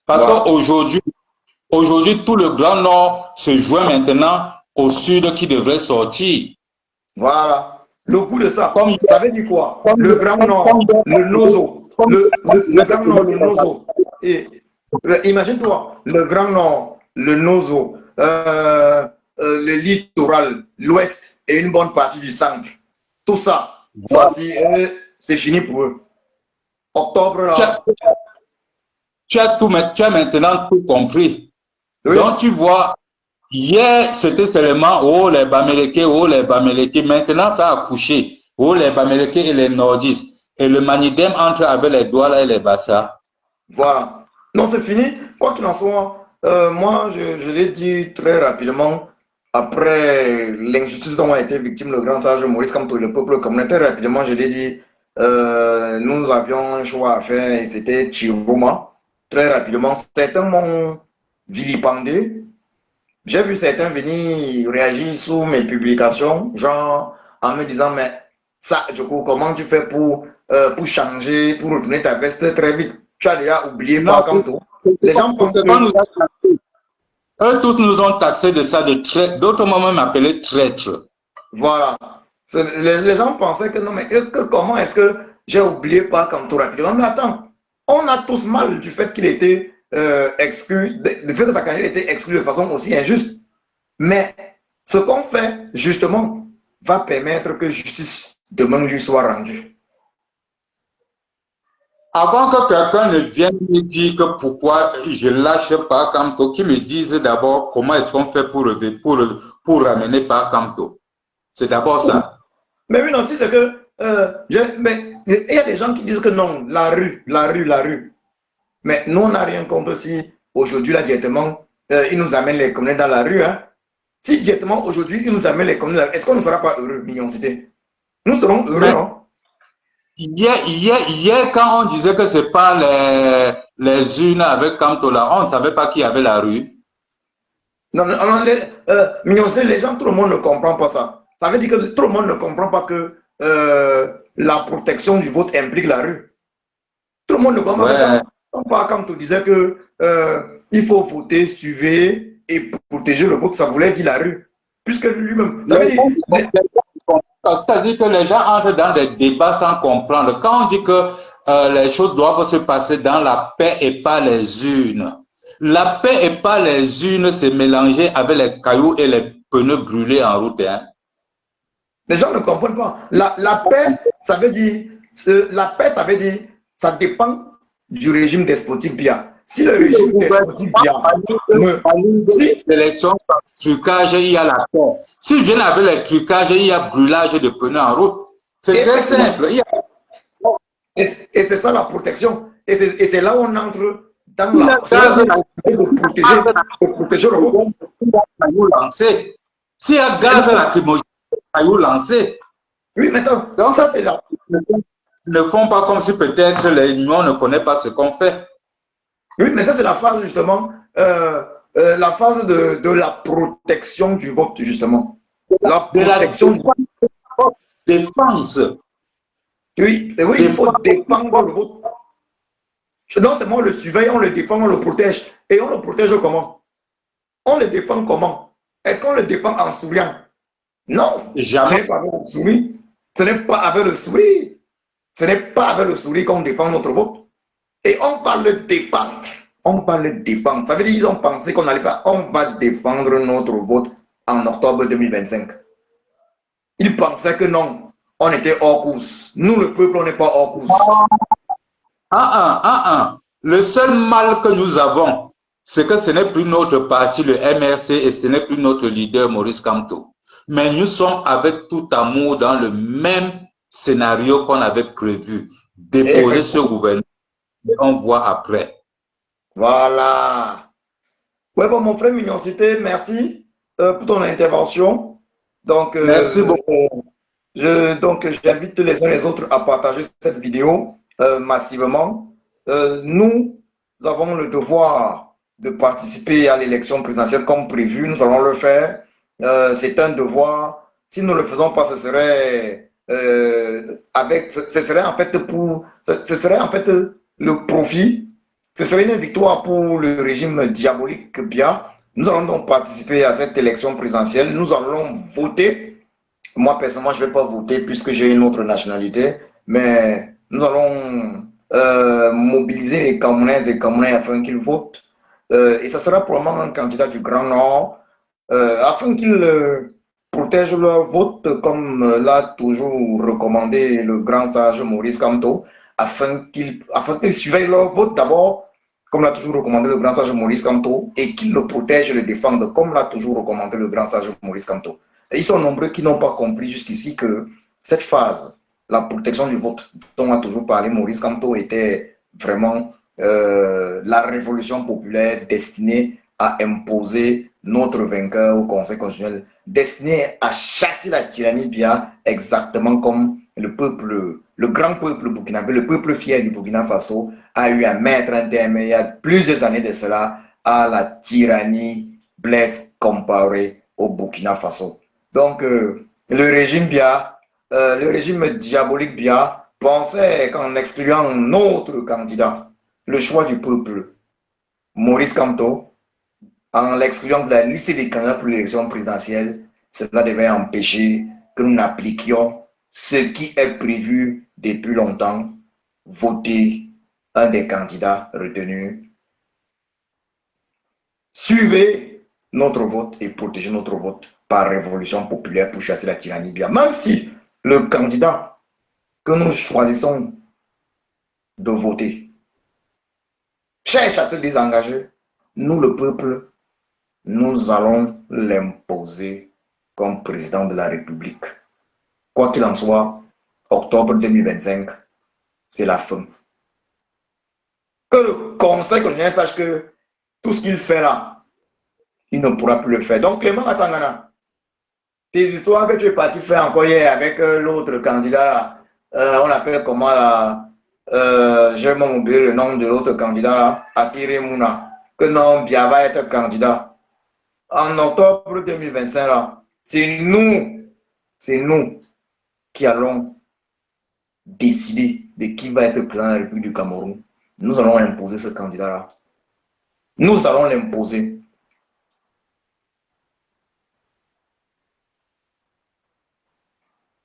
Speaker 4: Parce voilà. qu'aujourd'hui, tout le Grand Nord se joint maintenant au Sud qui devrait sortir.
Speaker 3: Voilà. Le coup de ça, ça veut dire quoi? Le Grand Nord, le Nozo, le Grand Nord, le Nozo. Et imagine-toi, le Grand Nord, le Nozo, le littoral, l'Ouest et une bonne partie du centre. Tout ça, c'est fini pour eux. Octobre, là.
Speaker 4: Tu as maintenant tout compris. Oui. Donc, tu vois, hier, c'était seulement oh les Bamileke. Maintenant, ça a couché. Oh les Bamileke et les Nordistes. Et le Manidem entre avec les Douala et les Bassa.
Speaker 3: Voilà. Non, c'est fini. Quoi qu'il en soit, moi, je l'ai dit très rapidement, après l'injustice dont a été victime le grand sage Maurice Kamto et le peuple communautaire, très rapidement, je l'ai dit, nous avions un choix à faire et c'était Chiroma. Très rapidement, certains m'ont vilipendé. J'ai vu certains venir réagir sous mes publications, genre en me disant, mais ça, du coup, comment tu fais pour changer, pour retourner ta veste très vite? Tu as déjà oublié par contre. Les gens pensent que...
Speaker 4: Eux tous nous ont taxé de ça, de traître. D'autres m'ont même appelé traître.
Speaker 3: Voilà. Les gens pensaient que non, mais comment est-ce que j'ai oublié par comme tout rapidement? Mais attends, on a tous mal du fait qu'il était exclu, du fait que sa candidature était exclue de façon aussi injuste. Mais ce qu'on fait, justement, va permettre que justice demain lui soit rendue.
Speaker 4: Avant que quelqu'un ne vienne me dire que pourquoi je lâche pas Kamto, qui me dise d'abord comment est-ce qu'on fait pour ramener pas Kamto. C'est d'abord ça.
Speaker 3: Mais oui, non, si c'est que mais il y a des gens qui disent que non, la rue. Mais nous, on n'a rien contre si aujourd'hui, là, directement, ils nous amènent les communes dans la rue. Hein. Si directement, aujourd'hui, ils nous amènent les communes, est-ce qu'on ne sera pas heureux, Mignoncité? Nous serons heureux, mais, non?
Speaker 4: Hier, quand on disait que ce n'est pas les urnes avec Kamto là, on ne savait pas qui avait la rue.
Speaker 3: Non, Mignoncité, les gens, tout le monde ne comprend pas ça. Ça veut dire que tout le monde ne comprend pas que la protection du vote implique la rue. le monde ne comprend
Speaker 4: Ouais.
Speaker 3: pas quand tu disais que il faut voter, suivre et protéger le vote, ça voulait dire la rue. Puisque lui-même, ça veut dire.
Speaker 4: C'est-à-dire que les gens entrent dans des débats sans comprendre. Quand on dit que les choses doivent se passer dans la paix et pas les urnes, la paix et pas les urnes, c'est mélangé avec les cailloux et les pneus brûlés en route. Hein.
Speaker 3: Les gens ne comprennent pas. La paix, ça veut dire, ça dépend du régime despotique bien. Si le régime despotique bien,
Speaker 4: si l'élection par trucage, il y a la paix. Si je n'avais les trucages, il y a brûlage de pneus en route. C'est très simple.
Speaker 3: Et c'est ça la protection. Et c'est là où on entre dans la de protéger le vote.
Speaker 4: S'il y a gaz lacrymogène, caillou lancé.
Speaker 3: Oui, maintenant, donc, ça c'est là.
Speaker 4: Ne font pas comme si peut-être l'Union ne connaît pas ce qu'on fait.
Speaker 3: Oui, mais ça c'est la phase justement, la phase de la protection du vote justement. La protection de la
Speaker 4: défense.
Speaker 3: Oui, oui, il faut défendre le vote. Non seulement on le surveille, on le défend, on le protège. Et on le protège comment? On le défend comment? Est-ce qu'on le défend en souriant? Non,
Speaker 4: jamais.
Speaker 3: Ce n'est pas avec le sourire. Ce n'est pas avec le sourire. Ce n'est pas avec le sourire qu'on défend notre vote. Et on parle de défendre. On parle de défendre. Ça veut dire qu'ils ont pensé qu'on n'allait pas. On va défendre notre vote en octobre 2025. Ils pensaient que non, on était hors course. Nous, le peuple, on n'est pas hors course.
Speaker 4: Le seul mal que nous avons, c'est que ce n'est plus notre parti, le MRC, et ce n'est plus notre leader, Maurice Kamto. Mais nous sommes avec tout amour dans le même scénario qu'on avait prévu. Déposer ce gouvernement, et on voit après.
Speaker 3: Voilà. Ouais, bon, mon frère Mignoncité, merci pour ton intervention. Donc,
Speaker 4: merci beaucoup.
Speaker 3: Donc, j'invite les uns et les autres à partager cette vidéo massivement. Nous avons le devoir de participer à l'élection présidentielle comme prévu. Nous allons le faire. C'est un devoir. Si nous ne le faisons pas, ce serait en fait le profit. Ce serait une victoire pour le régime diabolique Bia. Nous allons donc participer à cette élection présidentielle. Nous allons voter. Moi, personnellement, je ne vais pas voter puisque j'ai une autre nationalité, mais nous allons mobiliser les Camerounaises et Camerounais afin qu'ils votent. Et ce sera probablement un candidat du Grand Nord afin qu'ils protègent leur vote comme l'a toujours recommandé le grand sage Maurice Kamto, afin qu'ils surveillent leur vote d'abord, comme l'a toujours recommandé le grand sage Maurice Kamto, et qu'ils le protègent et le défendent, comme l'a toujours recommandé le grand sage Maurice Kamto. Ils sont nombreux qui n'ont pas compris jusqu'ici que cette phase, la protection du vote dont a toujours parlé Maurice Kamto, était vraiment la révolution populaire destinée à imposer notre vainqueur au Conseil constitutionnel, destinée à chasser la tyrannie Bia, exactement comme le peuple, le grand peuple burkinabé, le peuple fier du Burkina Faso, a eu à mettre un terme il y a plusieurs années de cela à la tyrannie Blaise Compaoré au Burkina Faso. Donc, le régime Bia, le régime diabolique Bia, pensait qu'en excluant notre candidat, le choix du peuple, Maurice Kamto, en l'excluant de la liste des candidats pour l'élection présidentielle, cela devait empêcher que nous n'appliquions ce qui est prévu depuis longtemps, voter un des candidats retenus. Suivez notre vote et protégez notre vote par révolution populaire pour chasser la tyrannie bien. Même si le candidat que nous choisissons de voter cherche à se désengager, nous, le peuple, nous allons l'imposer comme président de la République. Quoi qu'il en soit, octobre 2025, c'est la fin. Que le Conseil constitutionnel sache que tout ce qu'il fait là, il ne pourra plus le faire. Donc, Clément Atangana, tes histoires que tu es parti faire encore hier avec l'autre candidat, on appelle comment là, j'ai oublié le nom de l'autre candidat là, Akire Mouna, que non, Bia va être candidat. En octobre 2025 là, c'est nous qui allons décider de qui va être président de la République du Cameroun nous allons imposer ce candidat-là. Nous allons l'imposer.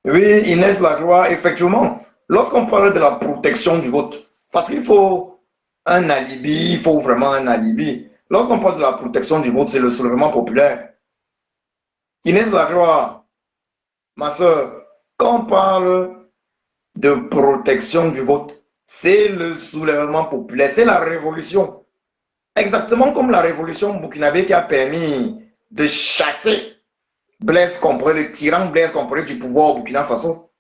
Speaker 3: Oui, Inès Lacroix, effectivement, lorsqu'on parle de la protection du vote, parce qu'il faut un alibi, il faut vraiment un alibi. Lorsqu'on parle de la protection du vote, c'est le soulèvement populaire. Inès Lacroix, ma soeur, quand on parle de protection du vote, c'est le soulèvement populaire, c'est la révolution. Exactement comme la révolution burkinabé qui a permis de chasser Blaise Compaoré, le tyran Blaise Compaoré du pouvoir au Burkina Faso.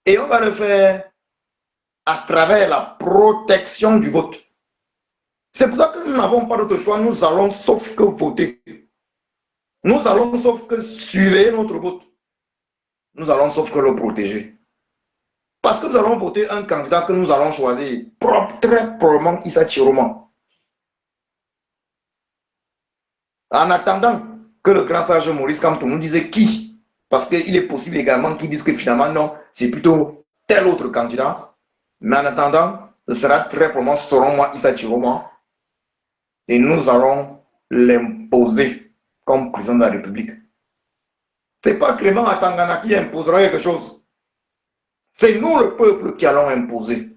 Speaker 3: Et on va le faire à travers la protection du vote. C'est pour ça que nous n'avons pas d'autre choix, nous allons sauf que voter. Nous allons sauf que suivre notre vote. Nous allons sauf que le protéger. Parce que nous allons voter un candidat que nous allons choisir, très probablement Issa Chiroma. En attendant que le grand sage Maurice Kamto nous dise qui, parce qu'il est possible également qu'ils disent que finalement non, c'est plutôt tel autre candidat. Mais en attendant, ce sera très probablement, selon moi, Issa Chiroma. Et nous allons l'imposer comme président de la République. Ce n'est pas Clément Atangana qui imposera quelque chose. C'est nous, le peuple, qui allons imposer.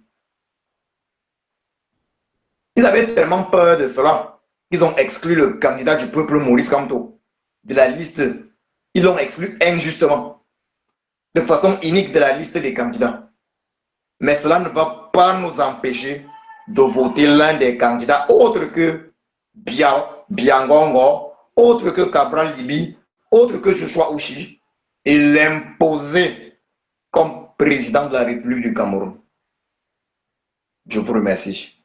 Speaker 3: Ils avaient tellement peur de cela qu'ils ont exclu le candidat du peuple, Maurice Kamto, de la liste. Ils l'ont exclu injustement, de façon unique de la liste des candidats. Mais cela ne va pas nous empêcher de voter l'un des candidats autre que Biangongo, autre que Cabral Libi, autre que Joshua Ouchi, et l'imposer comme président de la République du Cameroun. Je vous remercie.